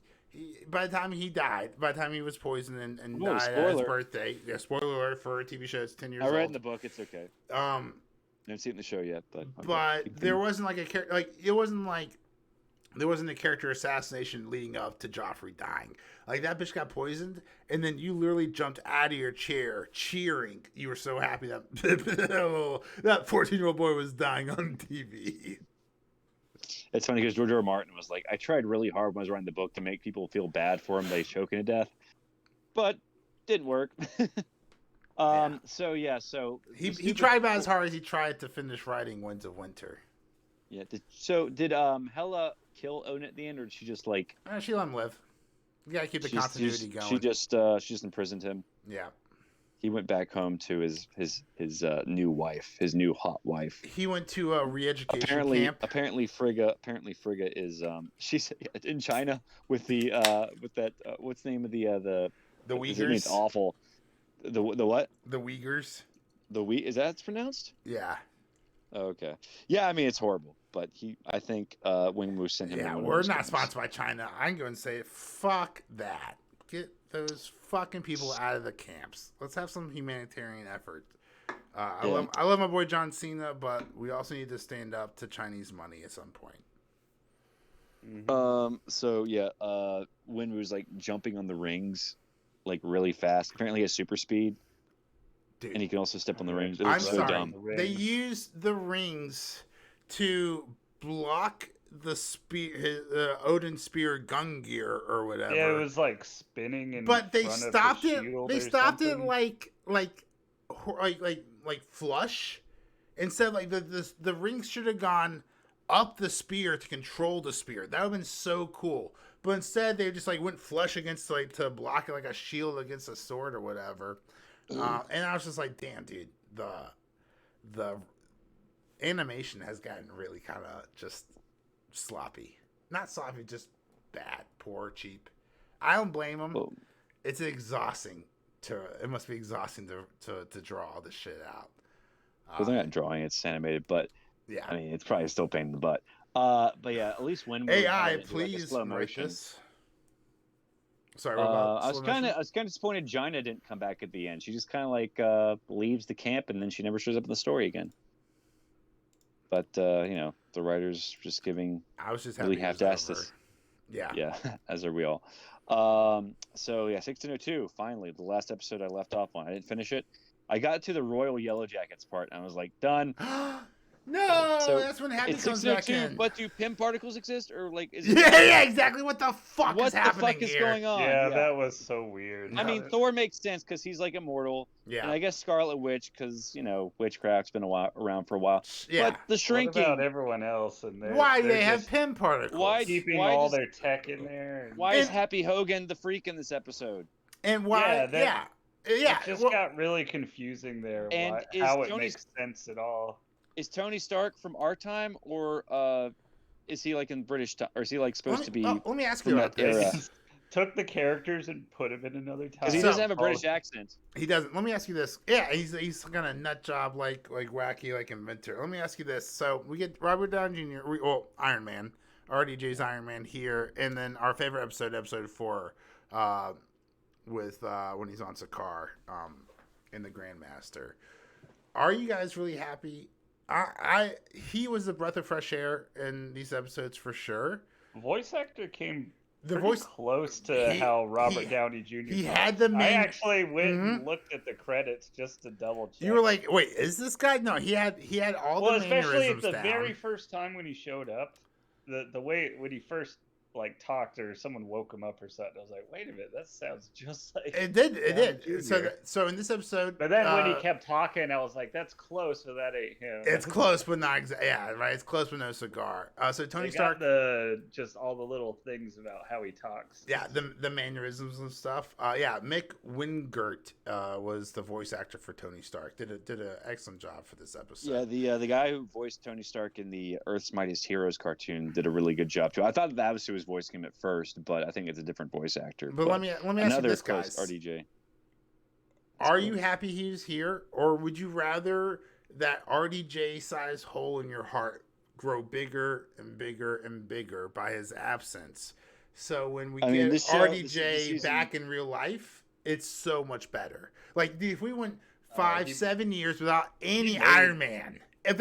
died, by the time he was poisoned and died at his birthday. Yeah, spoiler alert for a TV show. It's 10 years old. I read in the book. It's okay. I haven't seen the show yet, but there wasn't like a character. Like, it wasn't like there wasn't a character assassination leading up to Joffrey dying. Like, that bitch got poisoned, and then you literally jumped out of your chair cheering. You were so happy that that 14-year-old boy was dying on TV. It's funny because George R. R. Martin was like, I tried really hard when I was writing the book to make people feel bad for him. They choking to death, but didn't work. So he tried about as hard as he tried to finish writing Winds of Winter. Yeah. Did Hela kill Odin at the end, or did she just like? She let him live. You gotta keep the continuity going. She just imprisoned him. Yeah. He went back home to his new wife, his new hot wife. He went to a re-education camp. Apparently Frigga is she's in China with the with that what's the name of the Uyghurs. It's awful. The what? The Uyghurs. Is that it's pronounced? Yeah. Oh, okay. Yeah, I mean, it's horrible, but I think Wenwu sent him. Yeah, we're not sponsored by China. I'm going to say, fuck that. Get those fucking people out of the camps. Let's have some humanitarian effort. I love my boy John Cena, but we also need to stand up to Chinese money at some point. Mm-hmm. So yeah, Wenwu's like jumping on the rings, like really fast. Apparently, he has super speed. Dude. And he can also step on the rings. I'm so sorry. Dumb. They used the rings to block the spear, Odin's spear Gungear or whatever. Yeah, it was like spinning and. But they stopped it. They stopped it like flush. Instead, like the rings should have gone up the spear to control the spear. That would have been so cool. But instead, they just like went flush against to block it like a shield against a sword or whatever. And I was just like, damn, dude, the animation has gotten really kind of just sloppy. Not sloppy, just bad, poor, cheap. I don't blame them. Oh. It's exhausting it must be exhausting to draw all this shit out. Well, they're not drawing, it's animated, but yeah, I mean, it's probably still a pain in the butt. But yeah, at least when AI, please slow motion. Sorry, what about I was kind of disappointed Gina didn't come back at the end. She just kind of like leaves the camp and then she never shows up in the story again. But you know, the writers just giving I was just really happy half-assed this. Yeah, as are we all. So yeah, 1602. Finally, the last episode I left off on. I didn't finish it. I got to the Royal Yellow Jackets part, and I was like, done. No, So that's when Happy it's comes back 1602, in. but do Pym particles exist, or like is Yeah, exactly. What the fuck what is happening the fuck is going on? Yeah, that was so weird. I mean, Thor makes sense because he's like immortal. Yeah. And I guess Scarlet Witch because you know witchcraft's been around for a while. Yeah. But the shrinking. What about everyone else? And Why they have Pym particles? Why keeping why all does, their tech in there? Why is Happy Hogan the freak in this episode? And why? Yeah. It just got really confusing there. And how it makes sense at all. Is Tony Stark from our time, or is he like in British time, or is he like supposed to be? Let me ask you about this. Took the characters and put him in another time. Because he doesn't have a British accent. He doesn't. Let me ask you this. Yeah, he's got a nut job like wacky like inventor. Let me ask you this. So we get Robert Downey Jr. Iron Man, RDJ's Iron Man here, and then our favorite episode 4, with when he's on Sakaar, in the Grandmaster. Are you guys really happy? He was a breath of fresh air in these episodes for sure. Voice actor came close to he, how Robert Downey Jr. He had the main. I actually went and looked at the credits just to double check. You were like, "Wait, is this guy?" No, he had all the mannerisms down. Especially at the very first time when he showed up, the way when he first like talked or someone woke him up or something. I was like, wait a minute, that sounds just like it did. So in this episode, but then when he kept talking, I was like, that's close, but that ain't him. It's close, but not exactly. Yeah, right. It's close, but no cigar. So Tony Stark, just all the little things about how he talks. Yeah, the mannerisms and stuff. Yeah, Mick Wingert was the voice actor for Tony Stark. Did an excellent job for this episode. Yeah, the guy who voiced Tony Stark in the Earth's Mightiest Heroes cartoon did a really good job too. I thought that was who was voicing him at first, but I think it's a different voice actor. But let me ask you this, guys. RDJ. Are you happy he's here, or would you rather that RDJ-sized hole in your heart grow bigger and bigger and bigger by his absence? So when we get RDJ back in real life, it's so much better. Like, dude, if we went 7 years without any Iron Man, and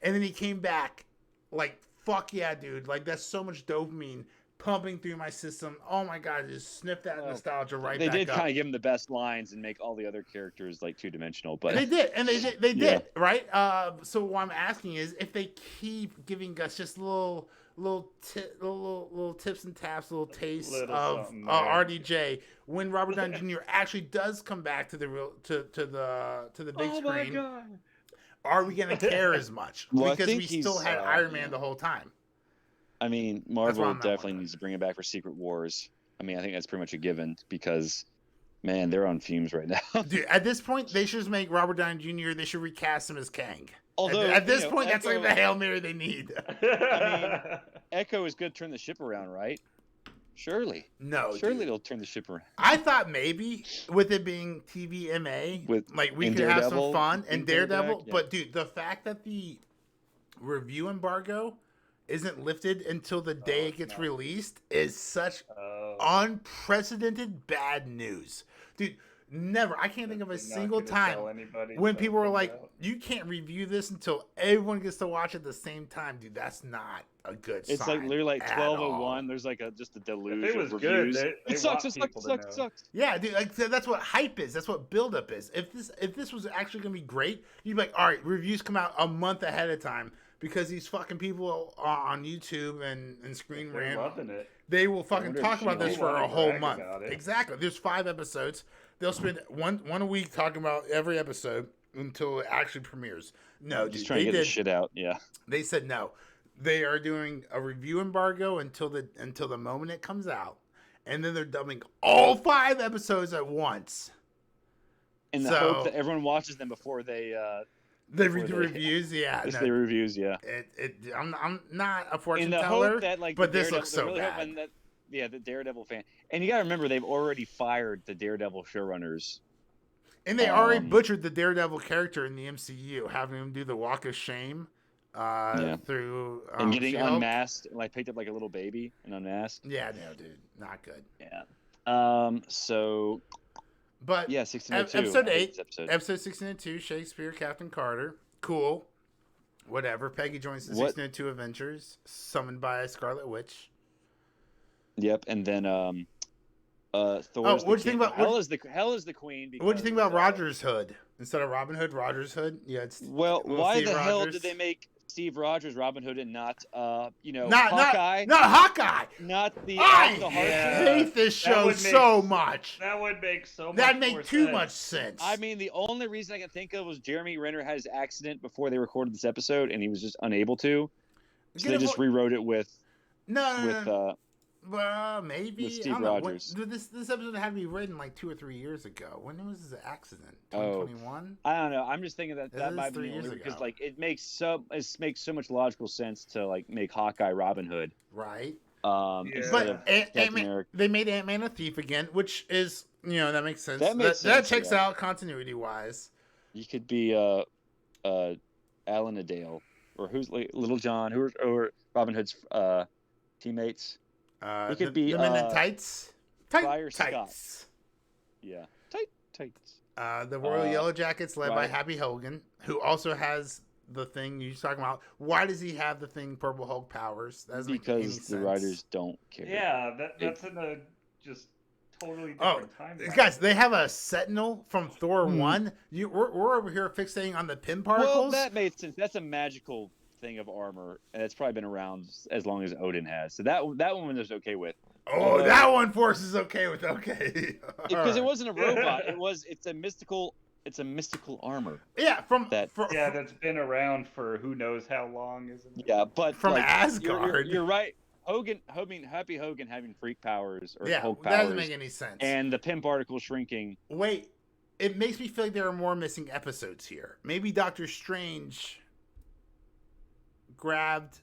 then he came back, like, fuck yeah, dude. Like, that's so much dopamine pumping through my system. Oh my god, just sniff that nostalgia right back up. They did kind of give him the best lines and make all the other characters like two-dimensional, but they did, right? So what I'm asking is if they keep giving us just little tips and taps, little tastes of RDJ when Robert Downey Jr. actually does come back to the big screen. My god. Are we going to care as much? Well, because we still had Iron Man the whole time. I mean, Marvel definitely needs to bring it back for Secret Wars. I mean, I think that's pretty much a given because, man, they're on fumes right now. Dude, at this point, they should just make Robert Downey Jr., they should recast him as Kang. Although, at this point, that's like the Hail Mary they need. I mean, Echo is going to turn the ship around, right? Surely. No, surely they'll turn the ship around. I thought maybe with it being TVMA, we could have some fun and Daredevil. Yeah. But dude, the fact that the review embargo isn't lifted until the day it gets released is such unprecedented bad news, dude. Never. I can't think of a single time when people were like, you can't review this until everyone gets to watch at the same time. Dude, that's not a good sign. It's like literally like 12:01. There's like just a deluge of reviews. It sucks. Yeah, dude, like that's what hype is. That's what buildup is. If this was actually going to be great, you'd be like, all right, reviews come out a month ahead of time because these fucking people on YouTube and Screen Rant, they will fucking talk about this for a whole month. Exactly. There's 5 episodes. They'll spend one a week talking about every episode until it actually premieres. No, just trying to get the shit out. Yeah, they said no. They are doing a review embargo until the moment it comes out, and then they're dubbing all 5 episodes at once. In the hope that everyone watches them before they read the reviews. Yeah, the reviews. Yeah, I'm not a fortune teller, that, but this looks so bad. The Daredevil fan. And you got to remember, they've already fired the Daredevil showrunners. And they already butchered the Daredevil character in the MCU, having him do the walk of shame through and getting She-Hulk. unmasked, like picked up like a little baby and unmasked. Yeah, no, dude, not good. Yeah. So. But yeah, 1602. Episode 8, episode 1602, Shakespeare, Captain Carter. Cool. Whatever. Peggy joins the 1602 Avengers, summoned by a Scarlet Witch. Yep, and then Thor's what'd you think about Hell is the queen. What'd you think about Rogers Hood instead of Robin Hood? Rogers Hood. Yeah. Why Steve the hell Rogers. did they make Steve Rogers Robin Hood and not not Hawkeye? Not Hawkeye. Not the I Harker. hate this show so much. That would make so much. That'd make too sense. much sense. I mean, the only reason I can think of was Jeremy Renner had his accident before they recorded this episode, and he was just unable to. So they just rewrote it with maybe with Steve I don't know. Rogers. This episode had to be written like 2 or 3 years ago. When was his accident? 2021. I don't know. I'm just thinking that might be 3 years because ago. like it makes so much logical sense to like make Hawkeye Robin Hood. Right. Instead of Ant-Man, they made Ant-Man a thief again, which is that makes sense. That checks out continuity wise. You could be Alan Adale, or who's like Little John, or Robin Hood's teammates. It could be the men in tights. Friar Tights. Yeah, tights. The Royal Yellow Jackets, led by Happy Hogan, who also has the thing you're talking about. Why does he have the thing Purple Hulk powers? That doesn't make any because sense. the writers don't care. Yeah, that's in a just totally different timeline. Guys, they have a Sentinel from Thor 1. We're over here fixating on the pin particles. Well, that made sense. That's a magical thing of armor, and it's probably been around as long as Odin has. So that one was okay with. That one Force is okay with. Okay, because it wasn't a robot. It's a mystical armor. Yeah, that's been around for who knows how long, isn't it? Yeah, but from Asgard. You're right. Happy Hogan having freak powers or Hulk powers. That doesn't make any sense. And the pin particle shrinking. Wait, it makes me feel like there are more missing episodes here. Maybe Doctor Strange grabbed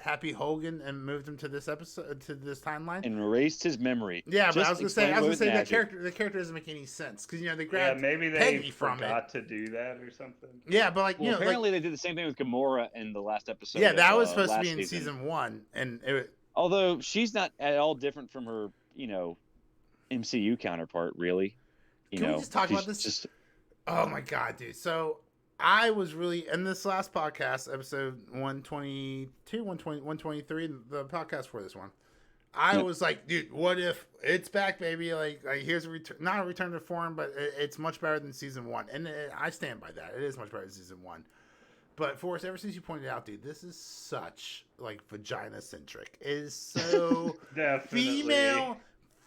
Happy Hogan and moved him to this episode, to this timeline, and erased his memory. Yeah, but I was gonna say that character doesn't make any sense because they grabbed maybe they Peggy from forgot to do that or something. Yeah, but apparently they did the same thing with Gamora in the last episode. Yeah, that was supposed to be in season 1, and although she's not at all different from her, MCU counterpart, really. Can we just talk about this? Oh my god, dude! So I was really in this last podcast, episode 122, 123, the podcast for this one. I was like, dude, what if it's back, baby? Like here's a return, not a return to form, but it's much better than season 1, and I stand by that. It is much better than season 1. But Forrest, ever since you pointed out, dude, this is such like vagina centric. It is so female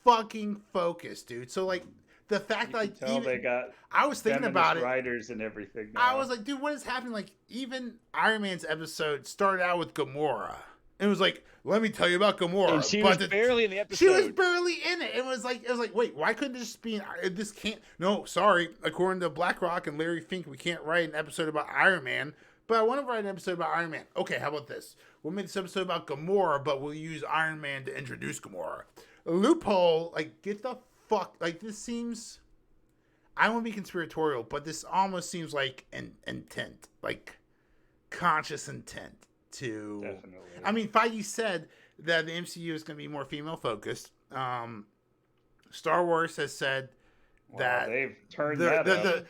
fucking focused, dude. So like. The fact that they got I was thinking about it. Writers and everything. Now. I was like, dude, what is happening? Like, even Iron Man's episode started out with Gamora. It was like, let me tell you about Gamora. And she was barely in the episode. She was barely in it. It was like, wait, why couldn't this just be? This can't. No, sorry. According to BlackRock and Larry Fink, we can't write an episode about Iron Man. But I want to write an episode about Iron Man. Okay, how about this? We'll make this episode about Gamora, but we'll use Iron Man to introduce Gamora. A loophole. Like, get the fuck. Like, this seems. I won't be conspiratorial, but this almost seems like an intent, like conscious intent to. Definitely. I mean, Feige said that the MCU is going to be more female focused. Star Wars has said that they've turned the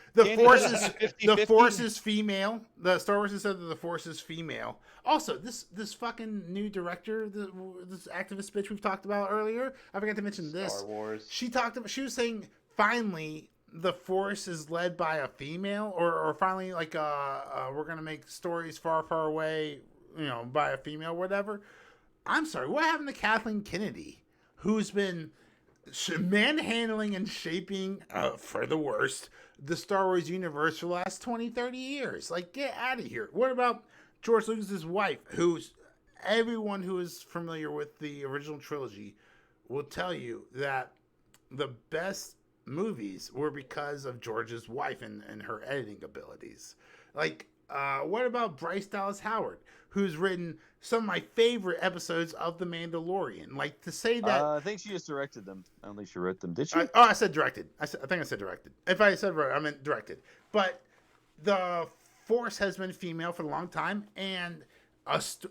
Force is female. The Star Wars has said that the Force is female. Also, this fucking new director, this activist bitch we've talked about earlier. I forgot to mention this. Star Wars. She was saying finally. The Force is led by a female, or finally, like, we're gonna make stories far, far away, by a female, whatever. I'm sorry, what happened to Kathleen Kennedy, who's been manhandling and shaping, for the worst, the Star Wars universe for the last 20, 30 years? Like, get out of here. What about George Lucas's wife, who's everyone who is familiar with the original trilogy will tell you that the best movies were because of George's wife and her editing abilities. Like, what about Bryce Dallas Howard, who's written some of my favorite episodes of The Mandalorian? Like, to say that... I think she just directed them. I don't think she wrote them. Did she? I said directed. I think I said directed. If I said right, I meant directed. But the Force has been female for a long time, and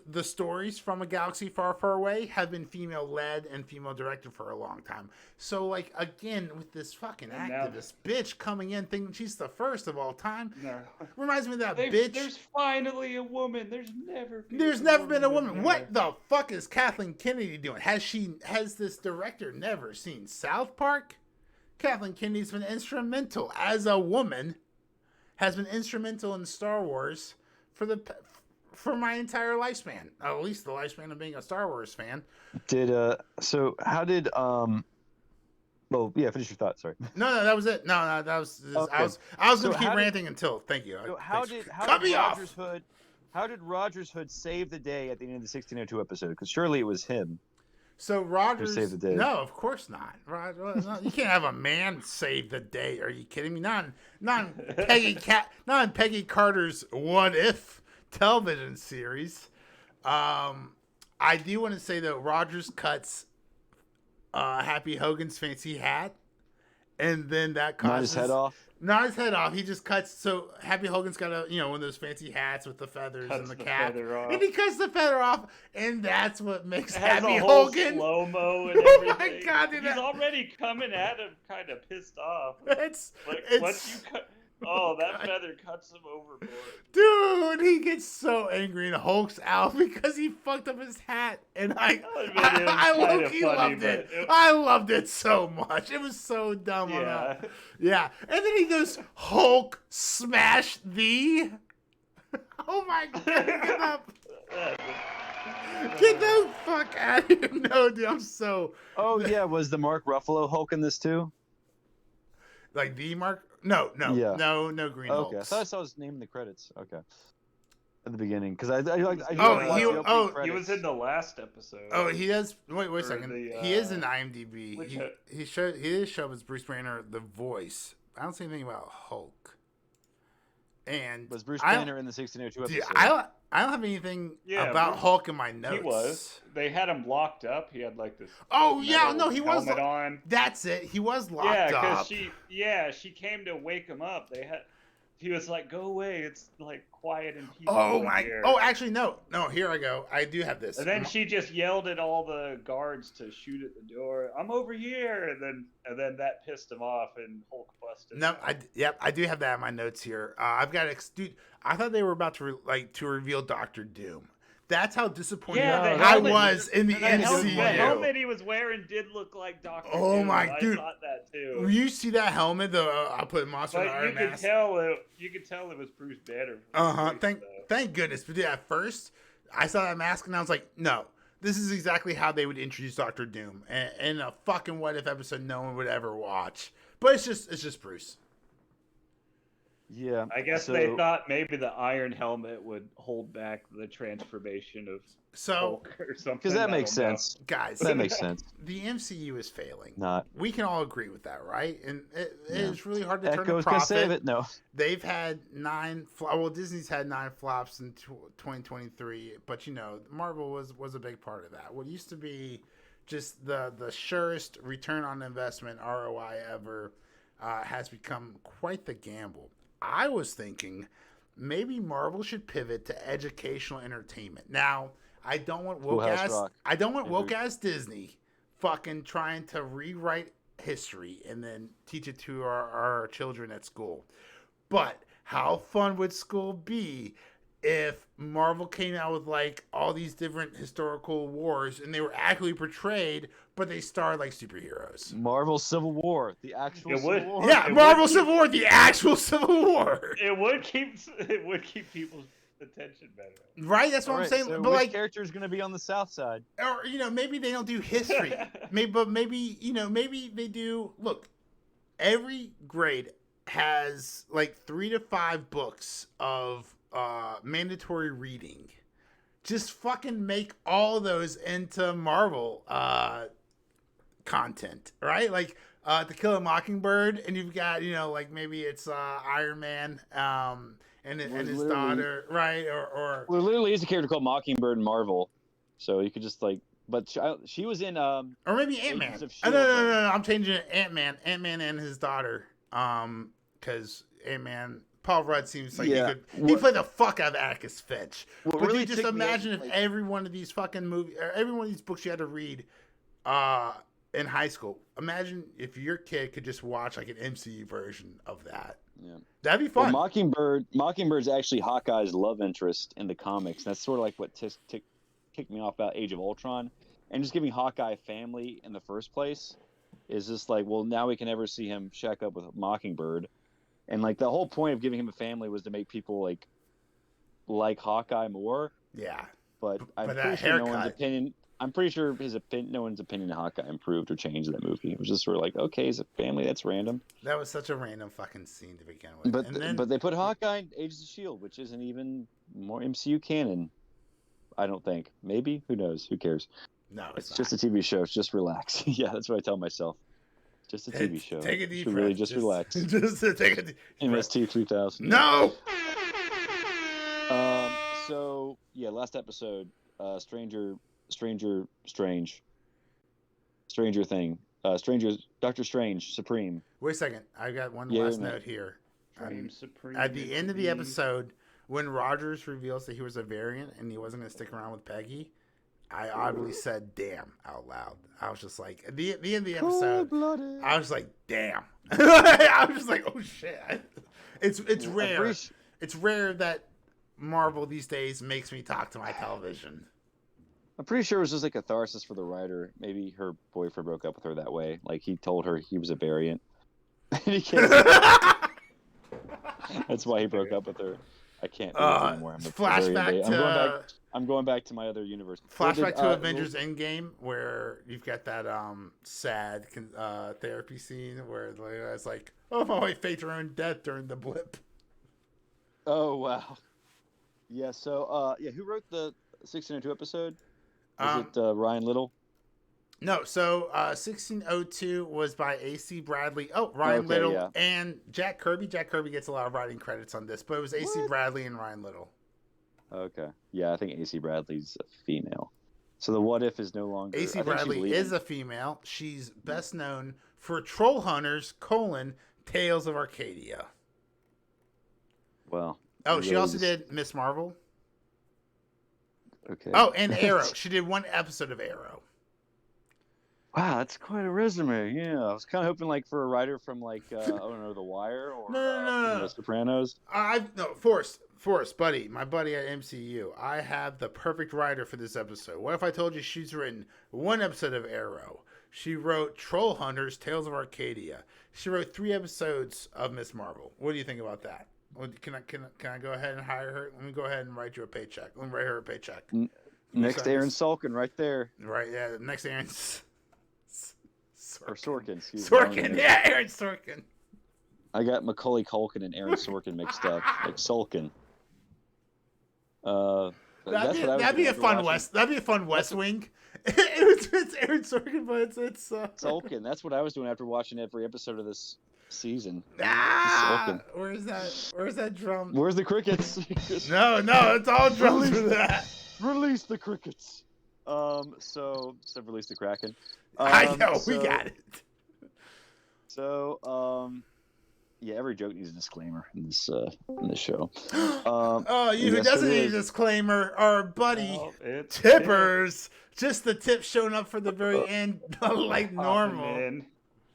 the stories from A Galaxy Far, Far Away have been female-led and female-directed for a long time. So, like, again, with this fucking activist bitch coming in thinking she's the first of all time, reminds me of that bitch. There's finally a woman. There's never been a woman. What the fuck is Kathleen Kennedy doing? Has this director never seen South Park? Kathleen Kennedy's been instrumental as a woman, has been instrumental in Star Wars for my entire lifespan, at least the lifespan of being a Star Wars fan. So how did well, yeah, finish your thought. Sorry. No, that was it. No, that was. Okay. I was going to keep ranting until. Thank you. So how did Rogers Hood save the day at the end of the 1602 episode? Because surely it was him. So Rogers saved the day. No, of course not. No, you can't have a man save the day. Are you kidding me? Not in Peggy Carter's What If television series. I do want to say that Rogers cuts Happy Hogan's fancy hat, and then that causes not his head off. Not his head off. He just cuts. So Happy Hogan's got one of those fancy hats with the feathers and the cap, and he cuts the feather off, and that's what makes Happy Hogan slow mo and everything. Oh my god, dude, he's already coming at him, kind of pissed off. It's once you cut. Oh, that feather cuts him overboard. Dude, he gets so angry and hulks out because he fucked up his hat. And I low-key loved it. I loved it so much. It was so dumb. Yeah. Yeah. And then he goes, Hulk smash thee. Oh my god. Get up. Get the fuck out of here. No, dude, I'm so... Oh, yeah. Was the Mark Ruffalo Hulk in this too? Like the Mark... No Green Hulks. Okay, I thought I saw his name in the credits. Okay, at the beginning, because he was in the last episode. Oh, he does. Wait a second. He is in IMDb. He did show up as Bruce Banner, the voice. I don't see anything about Hulk. And was Bruce Banner in the 1602 episode? Dude, I don't have anything about Hulk in my notes. He was. They had him locked up. He had like this. Oh yeah, no, he was on. That's it. He was locked up. Because she came to wake him up. He was like, "Go away. It's like quiet and peaceful." Oh my! Here. Oh, actually, no. Here I go. I do have this. And then she just yelled at all the guards to shoot at the door. I'm over here, and then that pissed him off, and Hulk busted. No, I do have that in my notes here. I've got dude. I thought they were about to reveal Doctor Doom. That's how disappointed I was in the MCU. The helmet he was wearing did look like Doctor Doom. Oh my dude! I thought that too. You see that helmet? I put Monster Iron Mask. You could tell it was Bruce Banner. Thank goodness. But at first, I saw that mask and I was like, no, this is exactly how they would introduce Doctor Doom in a fucking What If episode no one would ever watch. But it's just Bruce. Yeah, I guess they thought maybe the iron helmet would hold back the transformation of Hulk or something. Because that makes sense, guys. That makes sense. The MCU is failing. We can all agree with that, right? And it is really hard to turn a profit. Can save it. No, they've had 9. Well, Disney's had 9 flops in 2023, but Marvel was a big part of that. What used to be just the surest return on investment (ROI) ever has become quite the gamble. I was thinking maybe Marvel should pivot to educational entertainment. Now, I don't want woke ass Disney fucking trying to rewrite history and then teach it to our children at school. But how fun would school be if Marvel came out with like all these different historical wars and they were accurately portrayed, but they starred like superheroes? Marvel Civil War, the actual Civil War. Yeah, Marvel Civil War, the actual Civil War. It would keep people's attention better. Right, that's what I'm saying. So but which character is going to be on the South Side? Or maybe they don't do history. maybe they do. Look, every grade has like 3 to 5 books of mandatory reading. Just fucking make all those into Marvel content, right? Like To Kill a Mockingbird, and you've got like maybe it's Iron Man and his daughter, right? Or well, literally is a character called Mockingbird in Marvel, so you could just like. But she was in or maybe Ant-Man. No, I'm changing it. Ant-Man and his daughter, because Ant-Man Paul Rudd seems like Yeah. he played the fuck out of Atticus Finch. What But really you just ticked me off, imagine if like- every one of these fucking movies, or every one of these books you had to read in high school. Imagine if your kid could just watch like an MCU version of that. Yeah. That'd be Well, fun. Mockingbird's actually Hawkeye's love interest in the comics. That's sort of like what kicked me off about Age of Ultron. And just giving Hawkeye family in the first place is just like, well, now we can never see him shack up with Mockingbird. And like the whole point of giving him a family was to make people like Hawkeye more. Yeah. But I'm But pretty that sure haircut. I'm pretty sure no one's opinion of Hawkeye improved or changed in that movie. It was just sort of like, okay, he's a family, that's random. That was such a random fucking scene to begin with. But they put Hawkeye in Agents of S.H.I.E.L.D., which isn't even more MCU canon. I don't think. Maybe? Who knows? Who cares? No, It's just a TV show. Just relax. Yeah, that's what I tell myself. Just a TV show. Take a deep breath. Really just relax. Just take a deep breath. MST 3000. No! So, yeah, last episode, Stranger Thing. Doctor Strange, Supreme. Wait a second. I got one Yeah, last man. note here. Supreme At the is end of the the- episode, when Rogers reveals that he was a variant and he wasn't going to stick around with Peggy, I audibly said "damn" out loud. I was just like, at the end of the episode, Cold-blooded. I was like, "Damn!" I was just like, "Oh shit!" It's Well, rare. It's rare that Marvel these days makes me talk to my television. I'm pretty sure it was just like catharsis for the writer. Maybe her boyfriend broke up with her that way. Like he told her he was a variant. And he can't. That's why he broke up with her. I can't do this anymore. I'm a Flashback to I'm going back to my other universe. Flashback to Avengers Endgame, where you've got that sad therapy scene where it's like, "Oh, my wife faked her own death during the blip." Oh wow. Yeah. So who wrote the 1602 episode? Was it Ryan Little? No. So 1602 was by A.C. Bradley. Oh, Ryan Okay, Little yeah. and Jack Kirby. Jack Kirby gets a lot of writing credits on this, but it was A.C. What? Bradley and Ryan Little. Okay. Yeah, I think AC Bradley's a female. So the what if is no longer. A.C. I think she's Bradley leaving. is a female. She's best known for Troll Hunters: Tales of Arcadia. Well. Oh, really she also just- did Miss Marvel. Okay. Oh, and Arrow. She did one episode of Arrow. Wow, that's quite a resume. Yeah, I was kind of hoping like for a writer from like I don't know, The Wire or No. The Sopranos. Forrest, buddy, my buddy at MCU. I have the perfect writer for this episode. What if I told you she's written one episode of Arrow? She wrote Troll Hunters: Tales of Arcadia. She wrote 3 episodes of Miss Marvel. What do you think about that? Can I go ahead and hire her? Let me go ahead and write you a paycheck. Let me write her a paycheck. Next Aaron Sorkin right there. Right, yeah. Next Aaron Or Sorkin, excuse me. Sorkin, yeah, Aaron Sorkin. I got Macaulay Culkin and Aaron Sorkin mixed up. Like Sorkin. That'd be a fun West Wing. It's Aaron Sorkin, but it's Sorkin. That's what I was doing after watching every episode of this season. Ah, where's that drum? Where's the crickets? No, it's all drums for that. Release the crickets. So release the Kraken. I know, we got it. So, yeah, every joke needs a disclaimer in this show. Who doesn't need a disclaimer? Our buddy It's Tippers. Just the tip showing up for the very end, like normal. in.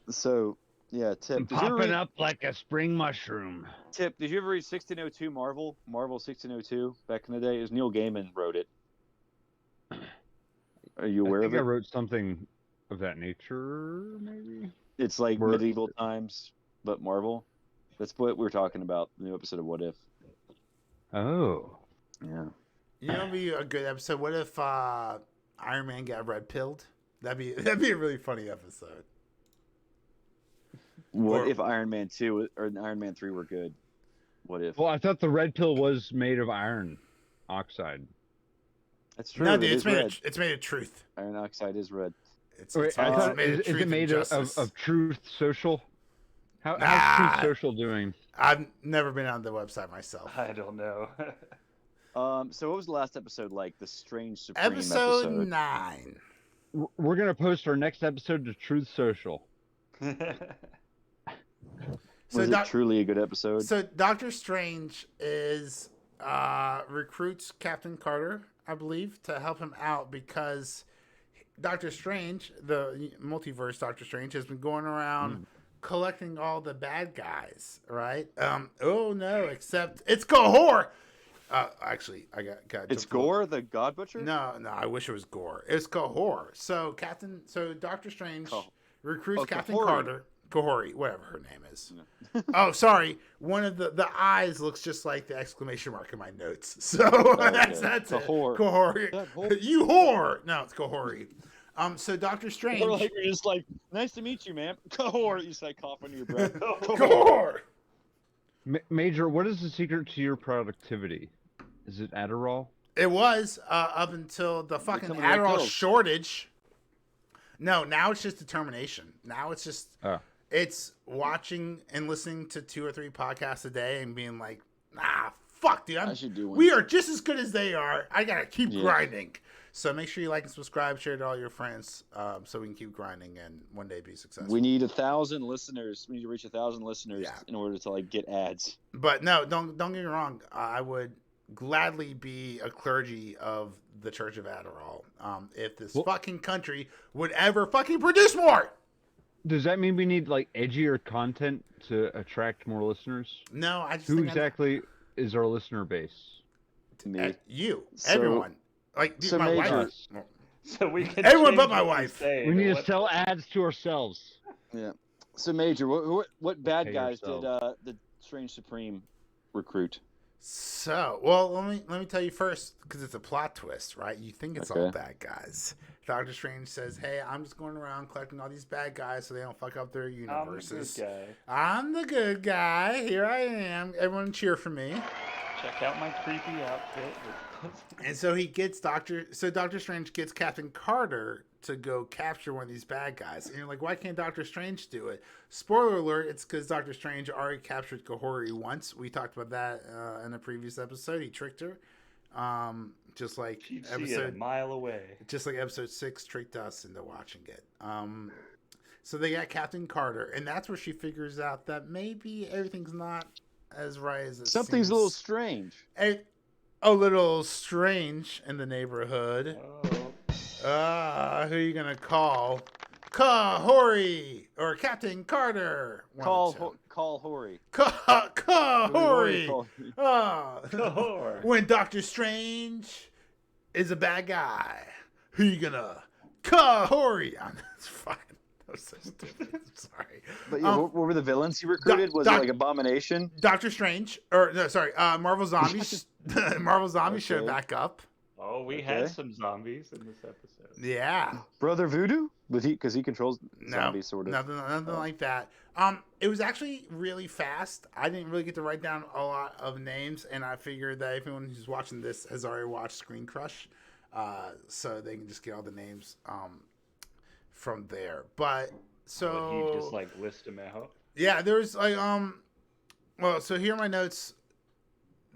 So, yeah, Tip. Did you ever Popping read, up like a spring mushroom. Tip, did you ever read 1602 Marvel 1602 back in the day? It was Neil Gaiman wrote it. Are you aware I of think it? I wrote something of that nature, maybe. It's like Where- medieval times, but Marvel. That's what we were talking about. The new episode of What If. Oh. Yeah. You know, it'd be a good episode. What if Iron Man got red pilled? That'd be a really funny episode. What if Iron Man 2 or Iron Man 3 were good? What if? Well, I thought the red pill was made of iron oxide. That's true. No, it dude, is red. it's made of truth. Iron oxide is red. Wait, I thought, is truth it and made justice. of Truth Social? How's Nah. Truth Social doing? I've never been on the website myself. I don't know. So what was the last episode like? The Strange Supreme Episode 9. We're going to post our next episode to Truth Social. So Was it truly a good episode? So Doctor Strange recruits Captain Carter, I believe, to help him out because Doctor Strange, the multiverse Doctor Strange, has been going around collecting all the bad guys, right? Oh no, except it's Cahor. Actually, I got. It's Gore, the God Butcher. No, I wish it was Gore. It's Cahor. So Doctor Strange recruits Captain Carter. Kahori, whatever her name is. Yeah. Oh, sorry. One of the eyes looks just like the exclamation mark in my notes. So that's Kahor. it. Kahori. You whore. No, it's Kahori. So Doctor Strange. Or like you're just like, nice to meet you, man. Kahor. You just like cough under your breath. Kahor. Major, what is the secret to your productivity? Is it Adderall? It was up until the fucking Adderall shortage. No, now it's just determination. Now it's just it's watching and listening to 2 or 3 podcasts a day and being like, fuck, dude, we are just as good as they are. I gotta keep grinding. So make sure you like and subscribe, share it to all your friends, so we can keep grinding and one day be successful. We need 1,000 listeners. We need to reach 1,000 listeners in order to like get ads. But no, don't get me wrong. I would gladly be a clergy of the Church of Adderall if this fucking country would ever fucking produce more. Does that mean we need like edgier content to attract more listeners? No, I just who exactly is our listener base? Me, everyone. Like dude, my wife. So we can everyone but my wife. We need to sell ads to ourselves. Yeah. So Major, what bad guys did the Strange Supreme recruit? So, well, let me tell you first, because it's a plot twist, right? You think it's all bad guys. Doctor Strange says, hey, I'm just going around collecting all these bad guys so they don't fuck up their universes. I'm the good guy. Here I am. Everyone cheer for me. Check out my creepy outfit. And so Doctor Strange gets Captain Carter to go capture one of these bad guys. And you're like, why can't Doctor Strange do it? Spoiler alert, it's because Doctor Strange already captured Kahori once. We talked about that in a previous episode. He tricked her. Just like a mile away. Just like episode 6 tricked us into watching it. So they got Captain Carter, and that's where she figures out that maybe everything's not as right as it Something's seems. a little strange. A little strange in the neighborhood. Oh. Who are you gonna call? Kahori or Captain Carter? Call Hori. Kahori. Kahor. When Doctor Strange is a bad guy, who you gonna Kahori? It's fine. That was so stupid. I'm sorry. But what were the villains he recruited? Was it like Abomination? Doctor Strange, or no, sorry, Marvel Zombies. Marvel Zombies showed back up. Oh, we had some zombies in this episode. Yeah. Brother Voodoo? Because he controls zombies, sort of. Nothing like that. It was actually really fast. I didn't really get to write down a lot of names, and I figured that everyone who's watching this has already watched Screen Crush, so they can just get all the names from there. But so would he just like list them out? Yeah, there's like well, so here are my notes.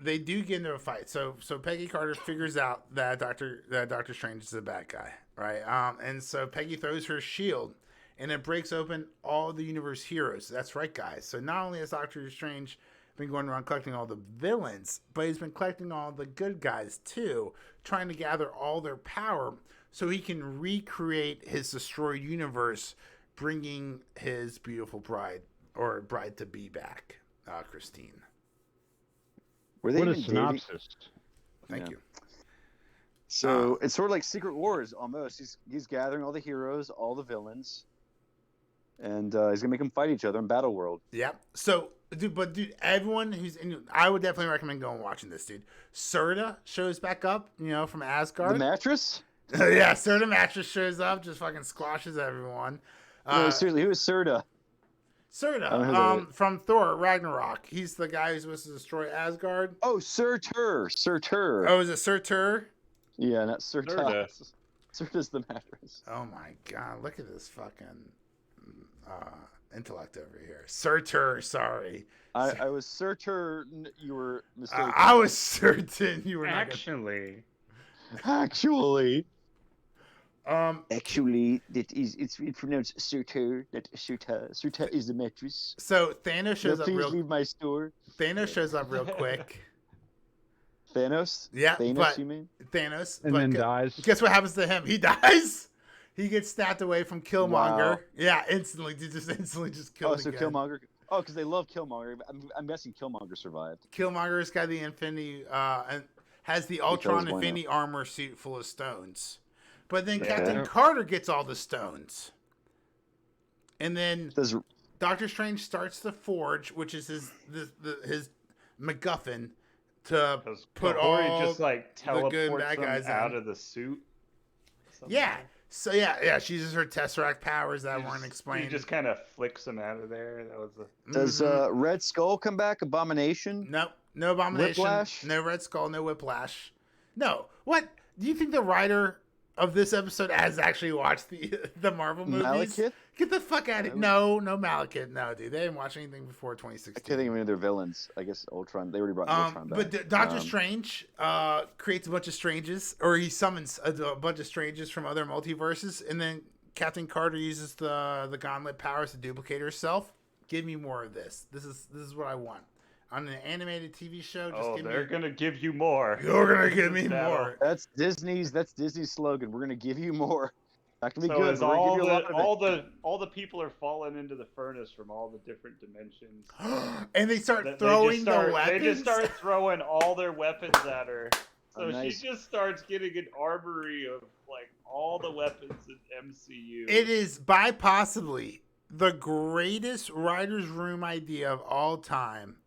They do get into a fight. So Peggy Carter figures out that Doctor Strange is a bad guy, right? And so Peggy throws her shield, and it breaks open all the universe heroes. That's right, guys. So not only has Doctor Strange been going around collecting all the villains, but he's been collecting all the good guys too, trying to gather all their power so he can recreate his destroyed universe, bringing his beautiful bride to be back, Christine. Were they what a even synopsis. Thank you. So it's sort of like Secret Wars almost. He's gathering all the heroes, all the villains, and he's gonna make them fight each other in Battle World. Yep. So, dude, everyone who's in, I would definitely recommend going and watching this, dude. Serta shows back up, from Asgard. The mattress? Yeah, Serta mattress shows up, just fucking squashes everyone. No, seriously, who is Serta? Serta, from Thor Ragnarok. He's the guy who's supposed to destroy Asgard. Oh, Surtur. Oh, is it Surtur? Yeah, not Serta. Serta's the mattress. Oh my god, look at this fucking intellect over here. Surtur, sorry. I was certain you were mistaken. I was certain you were not Actually. Actually, it's pronounced Surtur. That Surtur is the mattress. So Thanos shows up Please leave my store. Thanos shows up real quick. Thanos? Yeah, Thanos, but you mean? Thanos. And but then dies. Guess what happens to him? He dies. He gets snapped away from Killmonger. Wow. Yeah, instantly. Just killed So again. Killmonger. Oh, because they love Killmonger. I'm guessing Killmonger survived. Killmonger's got the Infinity and has the Ultron Infinity armor suit full of stones. But then Captain Carter gets all the stones. And then Doctor Strange starts the Forge, which is his MacGuffin to put all just like the good teleports bad guys out of the suit. Yeah. So yeah, she uses her Tesseract powers that weren't explained. He just kind of flicks them out of there. That was Does Red Skull come back? Abomination? Nope. No Abomination. Whiplash? No Red Skull. No Whiplash. No. What? Do you think the writer of this episode has actually watched the Marvel movies? Malekith? Get the fuck out of it. No Malekith. No, dude. They didn't watch anything before 2016. I can't think of any of their villains. I guess Ultron. They already brought Ultron back. But Doctor Strange creates a bunch of Stranges, or he summons a bunch of Stranges from other multiverses, and then Captain Carter uses the Gauntlet powers to duplicate herself. Give me more of this. This is what I want. On an animated TV show, they're gonna give you more. You're gonna give me more. That's Disney's slogan. We're gonna give you more. Not gonna be So good. as all the people are falling into the furnace from all the different dimensions, and they start throwing the weapons. They just start throwing all their weapons at her. So nice. she just starts getting an armory of like all the weapons in MCU. It is by possibly the greatest writer's room idea of all time,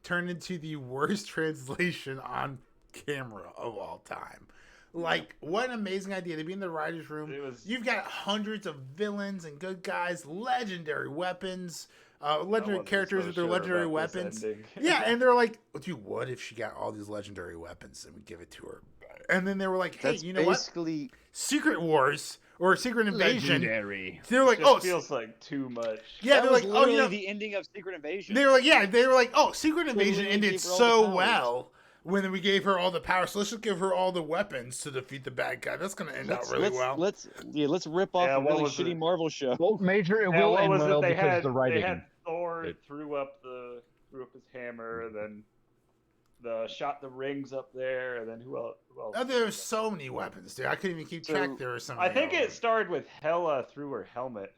turned into the worst translation on camera of all time. Like, what an amazing idea to be in the writer's room. You've got hundreds of villains and good guys, legendary weapons, legendary characters with their legendary weapons. Yeah, and they're like, dude, what if she got all these legendary weapons and we give it to her? And then they were like, hey, you know what? Secret Wars or Secret Invasion. Legendary. They're like, it feels like too much. Yeah, they're like, oh, you know, the ending of Secret Invasion. They were like, oh, Secret Invasion ended so well when we gave her all the power. So let's just give her all the weapons to defeat the bad guy. That's going to end out really well. Let's rip off a really shitty Marvel show. Well, Major, it will end well because the writing. They had Thor threw up his hammer, and then shot the rings up there, and then who else? Oh, there's so many weapons, dude. I couldn't even keep track. There were so many. I think it started with Hela threw her helmet,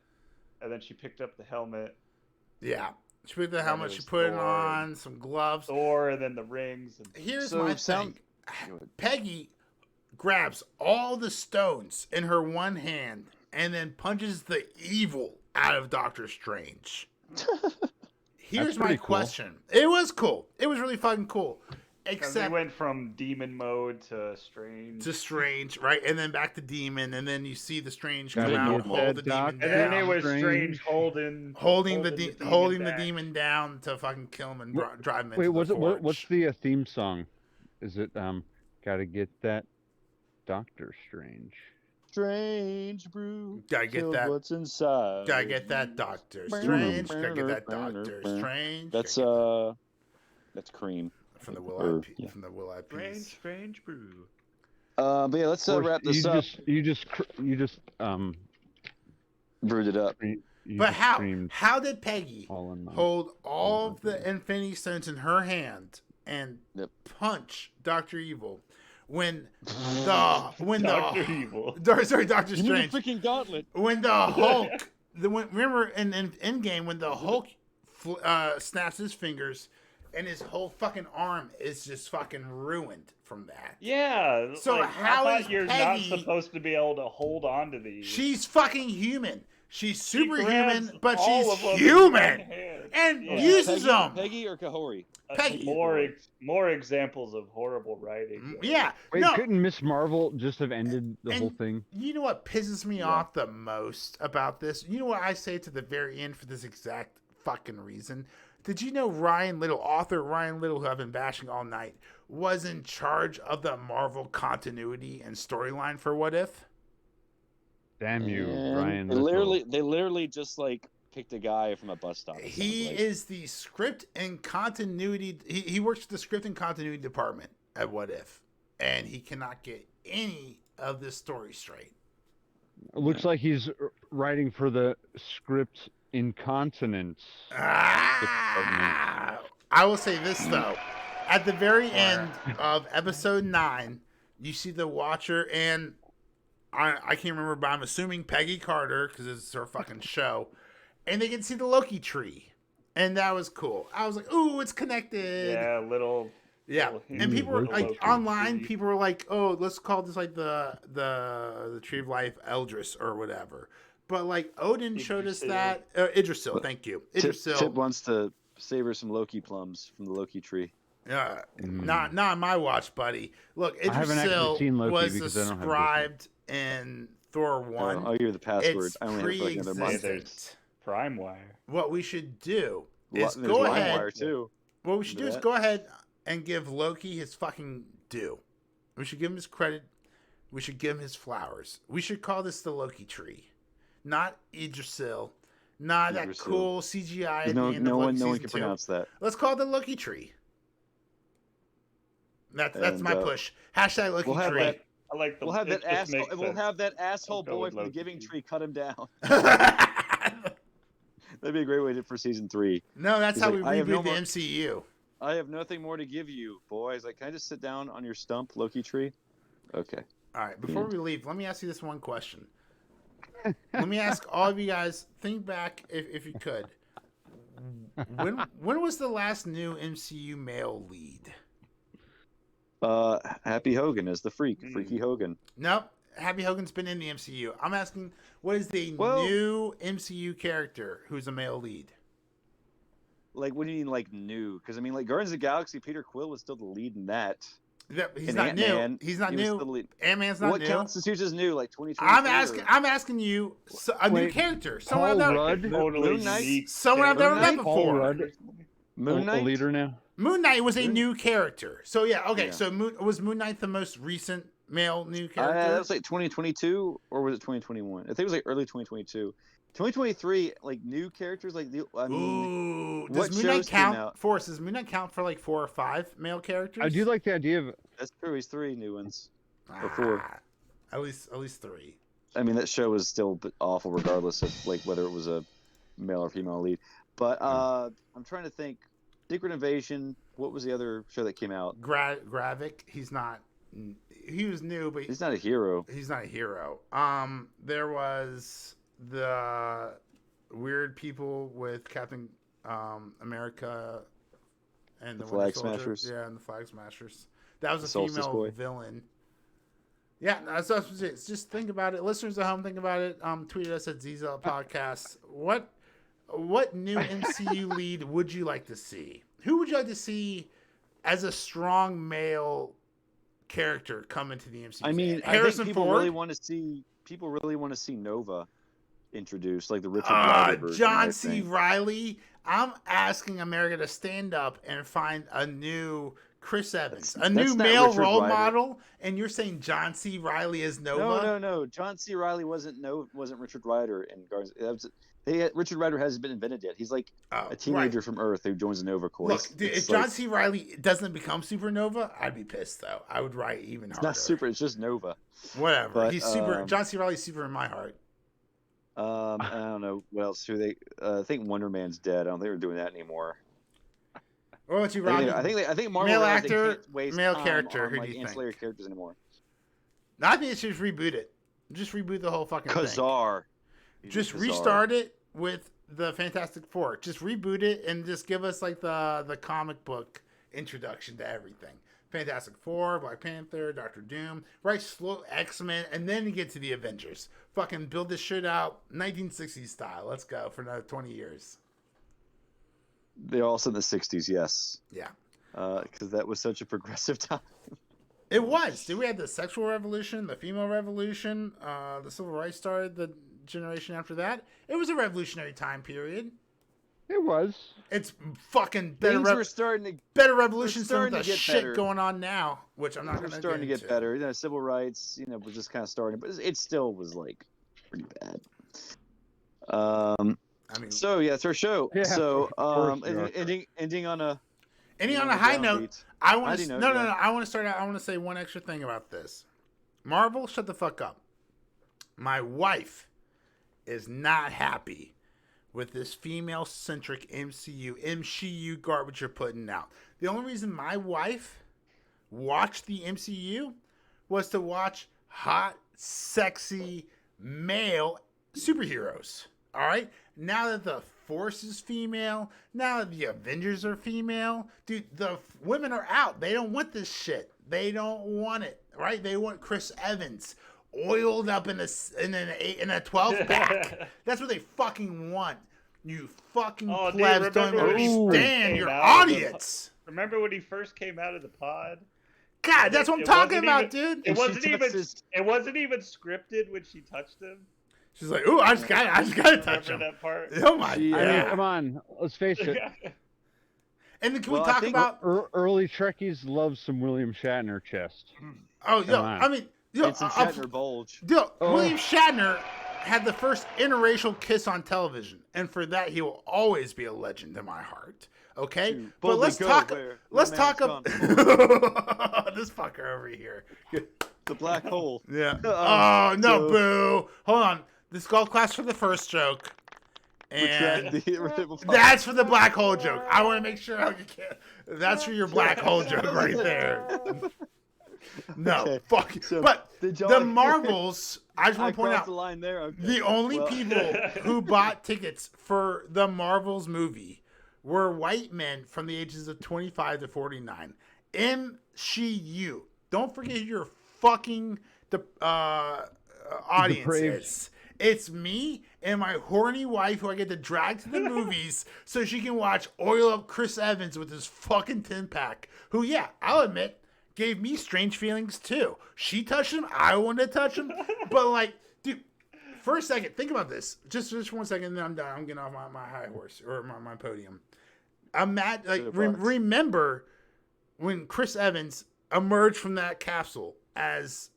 and then she picked up the helmet. Yeah. She put the helmet, she put it on, some gloves. Thor, and then the rings. Here's my thing. Peggy grabs all the stones in her one hand and then punches the evil out of Doctor Strange. Here's my question. It was cool. It was really fucking cool. Except we went from demon mode to Strange. Right? And then back to demon, and then you see the Strange come out and hold the demon down. And then it was Strange holding the demon down to fucking kill him and drive him into the forge. What's the theme song? Is it Gotta Get That Doctor Strange? Strange brew. Gotta get that. What's inside? Gotta get that Doctor Strange. Gotta get that Doctor Strange. That's Cream. From the Will-I Peas. Strange brew. But yeah, let's wrap this up. You just brewed it up. But how did Peggy hold all of the Infinity Stones in her hand and punch Dr. Evil when Doctor Strange, freaking gauntlet. when the Hulk, remember in Endgame when the Hulk snaps his fingers and his whole fucking arm is just fucking ruined from that. Yeah. So like, how is you're Peggy not supposed to be able to hold on to these? She's fucking human. She's superhuman, but she's human and uses them. Peggy or Kahori? Peggy. More examples of horrible writing. Yeah. Wait, couldn't Miss Marvel just have ended the whole thing? You know what pisses me off the most about this? You know what I say to the very end for this exact fucking reason? Did you know author Ryan Little, who I've been bashing all night, was in charge of the Marvel continuity and storyline for What If? Damn you, Ryan. They literally just like picked a guy from a bus stop. He is the script and continuity. He works at the script and continuity department at What If, and he cannot get any of this story straight. It looks like he's writing for the script incontinence. I will say this though. At the very end of episode 9, you see the Watcher and I can't remember, but I'm assuming Peggy Carter, because it's her fucking show, and they can see the Loki tree, and that was cool. I was like, "Ooh, it's connected." Yeah, little. And people were like Loki online. tree. People were like, "Oh, let's call this like the Tree of Life, Eldris or whatever." But like Odin showed us Yggdrasil. that Idrisil. Thank you, Idrisil. Tip wants to savor some Loki plums from the Loki tree. Not on my watch, buddy. Look, I haven't actually seen Idrisil Loki was because I don't have described in Thor 1. I'll give you the password. It's I only have it for like another month. pre-existent. Prime Wire. What we should do is There's go ahead. LimeWire, too. What we should do is that. go ahead and give Loki his fucking due. We should give him his credit. We should give him his flowers. We should call this the Loki tree, not Idrisil, not that Yggdrasil. cool CGI. At No the end of Loki one season can 2. pronounce that. Let's call it the Loki tree. That's And, my push. Hashtag Loki we'll have tree. that. I like the. We'll have that it just asshole. makes We'll sense. have that asshole go boy with from the Loki. Giving Tree cut him down. No, That'd be a great way for season 3. that's He's how like, we I have reboot no the more- MCU. I have nothing more to give you, boys. Like, can I just sit down on your stump, Loki tree? Okay. All right, before we leave, let me ask you this one question. Let me ask all of you guys, think back if you could. When was the last new MCU male lead? Happy Hogan as the Freaky Hogan. Nope. Happy Hogan's been in the MCU. I'm asking, what is the Well- new MCU character who's a male lead? Like, what do you mean, like, new? Because, I mean, like, Guardians of the Galaxy, Peter Quill was still the lead in that. He's And not Ant-Man, new. He's not he was new. still the lead. Ant-Man's not What new. constitutes as new? Like, 2020? I'm asking you a new Wait, character. Paul Someone I've never, Rudd, Totally Moon Knight? unique someone I've never met character. Paul before. Rudd, Moon a Knight? leader now. Moon Knight was a new character. So yeah, okay. Yeah. So was Moon Knight the most recent male new That character? was like 2022, or was it 2021? I think it was like early 2022. 2023, like new characters, like I mean, Ooh, what does Moon Knight shows came count? out? Force, does Moon Knight count for like 4 or 5 male characters? I do like the idea of that's true. He's 3 new ones. or 4. At least 3. I mean, that show was still awful, regardless of like whether it was a male or female lead. But I'm trying to think. Secret Invasion. What was the other show that came out? Gravik, he's not. He was new, but He's not a hero. he's not a hero. There was the weird people with Captain America and The the Winter Flag Soldier. Smashers. Yeah, and the Flag Smashers. That was The a Solstice female Boy. villain. Yeah, that's it. Just think about it. Listeners at home, think about it. Tweet us at ZZL Podcast. What new MCU lead would you like to see? Who would you like to see as a strong male character come into the MCU? I mean, I Harrison think people Ford. really want to see Nova introduced, like the Richard Ryder version. I John C. think. Riley. I'm asking America to stand up and find a new Chris Evans, a new that's not male Richard role Ryder. model, and you're saying John C. Riley is Nova? No. John C. Riley wasn't Richard Ryder in Guardians. Richard Ryder hasn't been invented yet. He's like Oh, a teenager right. from Earth who joins the Nova Corps. Look, dude, if John C. Riley doesn't become Supernova, I'd be pissed though. I would write even It's harder. not super. It's just Nova. Whatever. but, He's super. John C. Riley's super in my heart. I don't know what else. I think Wonder Man's dead. I don't think they're doing that anymore. What about you, Robbie? I think Marvel Male realized they actor, can't waste male time character, on, who like, do you think? ancillary characters anymore. I think they should just reboot it. Just reboot the whole fucking thing. Kazar. Just restart it with the Fantastic Four. Just reboot it and just give us like the comic book introduction to everything. Fantastic Four, Black Panther, Doctor Doom, right? Slow X-Men, and then you get to the Avengers. Fucking build this shit out 1960s style. Let's go for another 20 years. They're also in the 60s, yes. Yeah. Because that was such a progressive time. It was. Dude, we had the sexual revolution, the female revolution, the civil rights started the generation after that. It was a revolutionary time period. it was. It's fucking better. Things were starting to Better revolution than starting the to get shit better. going on now, which I'm not We're going to starting to get better. Civil rights, was just kind of starting, but it still was like pretty bad. I mean, So yeah, it's our show. Yeah, So of course we are. ending on a ending on on a high downbeat. note, I want High to note, no. yeah. I want to start out. I want to say one extra thing about this. Marvel, shut the fuck up. my wife is not happy with this female-centric MCU garbage you're putting out. The only reason my wife watched the MCU was to watch hot, sexy, male superheroes. All right? Now that the Force is female, now that the Avengers are female, dude, the women are out. They don't want this shit. They don't want it, right? They want Chris Evans oiled up in a 12 pack. That's what they fucking want. You fucking plebs don't understand your audience. Remember when he first came out of the pod? God, that's what I'm talking about, dude. It wasn't even scripted when she touched him. She's like, "Ooh, I just gotta touch him." That part? Oh my! I mean, come on, let's face it. And then can we talk about early Trekkies love some William Shatner chest? Oh, yo, I mean, yo, it's a Shatner bulge. Yo, William Shatner had the first interracial kiss on television, and for that, he will always be a legend in my heart. Okay, but let's talk. Let's talk about this fucker over here. The black hole. Yeah. Oh no, boo! Hold on. This golf class for the first joke. And that's for the black hole joke. I want to make sure that's for your black hole joke right there. No, okay. Fuck. So, but the Marvels, I just want to point out, the line there. Okay. The only people who bought tickets for the Marvels movie were white men from the ages of 25 to 49. MCU. Don't forget who your fucking audience is. It's me and my horny wife who I get to drag to the movies so she can watch oil up Chris Evans with his fucking 10-pack. Who, yeah, I'll admit, gave me strange feelings too. She touched him. I wanted to touch him. But, like, dude, for a second, think about this. Just 1 second, and then I'm done. I'm getting off my high horse or my podium. Remember when Chris Evans emerged from that capsule as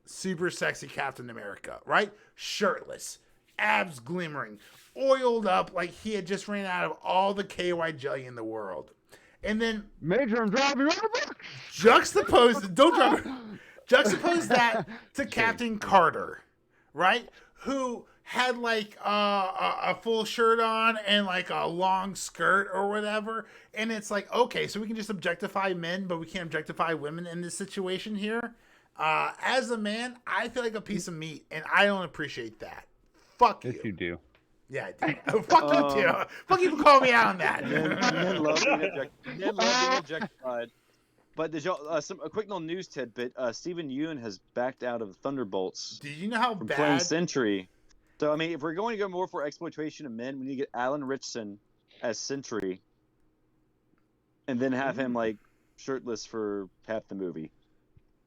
super sexy Captain America, right? Shirtless, abs glimmering, oiled up like he had just ran out of all the KY jelly in the world. And then Major, I'm driving. Juxtapose that to Captain Carter, right? Who had like a full shirt on and like a long skirt or whatever. And it's like, okay, so we can just objectify men, but we can't objectify women in this situation here. As a man, I feel like a piece of meat, and I don't appreciate that. Fuck you. Yes, you do. Yeah, I do. Oh, fuck you too. Fuck you for calling me out on that. Men love being objectified. But did y'all a quick little news tidbit? Stephen Yeun has backed out of Thunderbolts. Do you know how from bad? Playing Sentry. So I mean, if we're going to go more for exploitation of men, we need to get Alan Ritchson as Sentry, and then have him like shirtless for half the movie.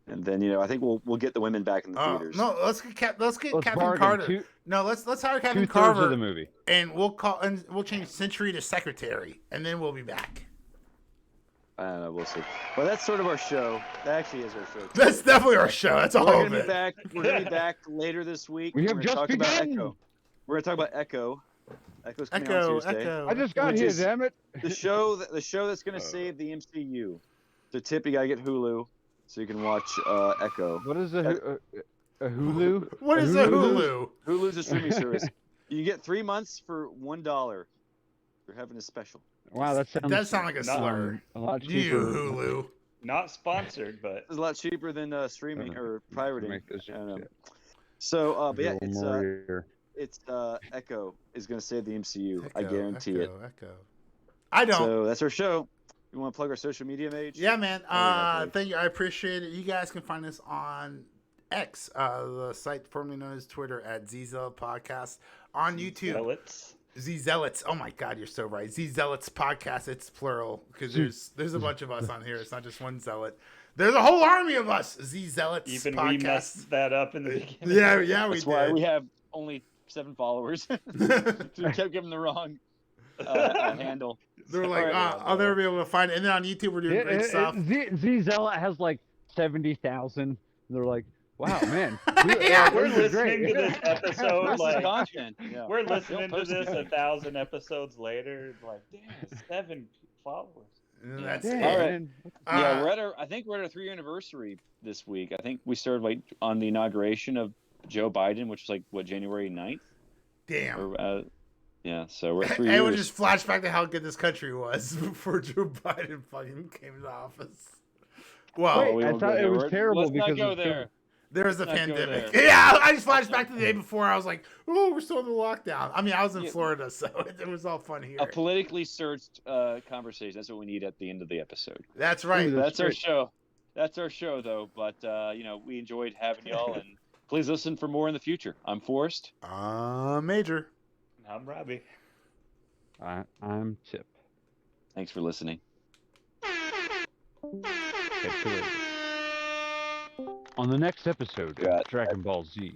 And then I think we'll get the women back in the theaters. No, let's get Captain Carter. Let's hire Captain Carter of the movie, and we'll change Sentry to Secretary, and then we'll be back. We'll see. Well, that's sort of our show. That actually is our show. That's definitely our show. That's all of it. We're gonna be back later this week. We have just talk begun. about Echo. We're gonna talk about Echo. Echo's coming on Tuesday. Echo. I just got here, damn it. The show that's gonna save the MCU. So Tip, you gotta get Hulu so you can watch Echo. What is a Hulu? What is a Hulu? Hulu's a streaming service. You get 3 months for $1. You're having a special. Wow, that sounds like a slur. A lot cheaper. You Hulu. Not sponsored, but it's a lot cheaper than streaming or pirating. But yeah, it's Echo is going to save the MCU. I guarantee it. Echo. I don't. So that's our show. You want to plug our social media page? Yeah, man. Thank you. I appreciate it. You guys can find us on X, the site formerly known as Twitter, at Zealots Podcast. On YouTube. Zealots. Oh my God, you're so right. Zealots Podcast. It's plural because there's a bunch of us on here. It's not just one zealot. There's a whole army of us. Zealots Even Podcast. We messed that up in the beginning. Yeah, we That's did. why we have only 7 followers. We kept giving the wrong handle. They're like, I'll never be able to find it. And then on YouTube, we're doing great stuff. Zealot has like 70,000. They're like, wow, man. We're listening to this episode. Like, content. Yeah. We're listening to this 1,000 episodes later. Like, damn, 7 followers. That's it. All right. Yeah, I think we're at our 3-year anniversary this week. I think we started like on the inauguration of Joe Biden, which was like what, January 9th? Damn. Or, yeah, so we're at 3 And years. we'll just flash back to how good this country was before Joe Biden fucking came into office. Well, Wait, I thought it was terrible let's because not go of there. there was a Let's not go pandemic. there. Yeah, I just flashed back to the day before. I was like, oh, we're still in the lockdown. I mean, I was in Florida, so it was all fun here. A politically searched conversation. That's what we need at the end of the episode. That's right. Ooh, That's our great. show. That's our show, though. But we enjoyed having y'all, and please listen for more in the future. I'm Forrest. Major. I'm Robbie. I'm Chip. Thanks for listening. Catch you later. On the next episode of Got- Dragon Ball Z.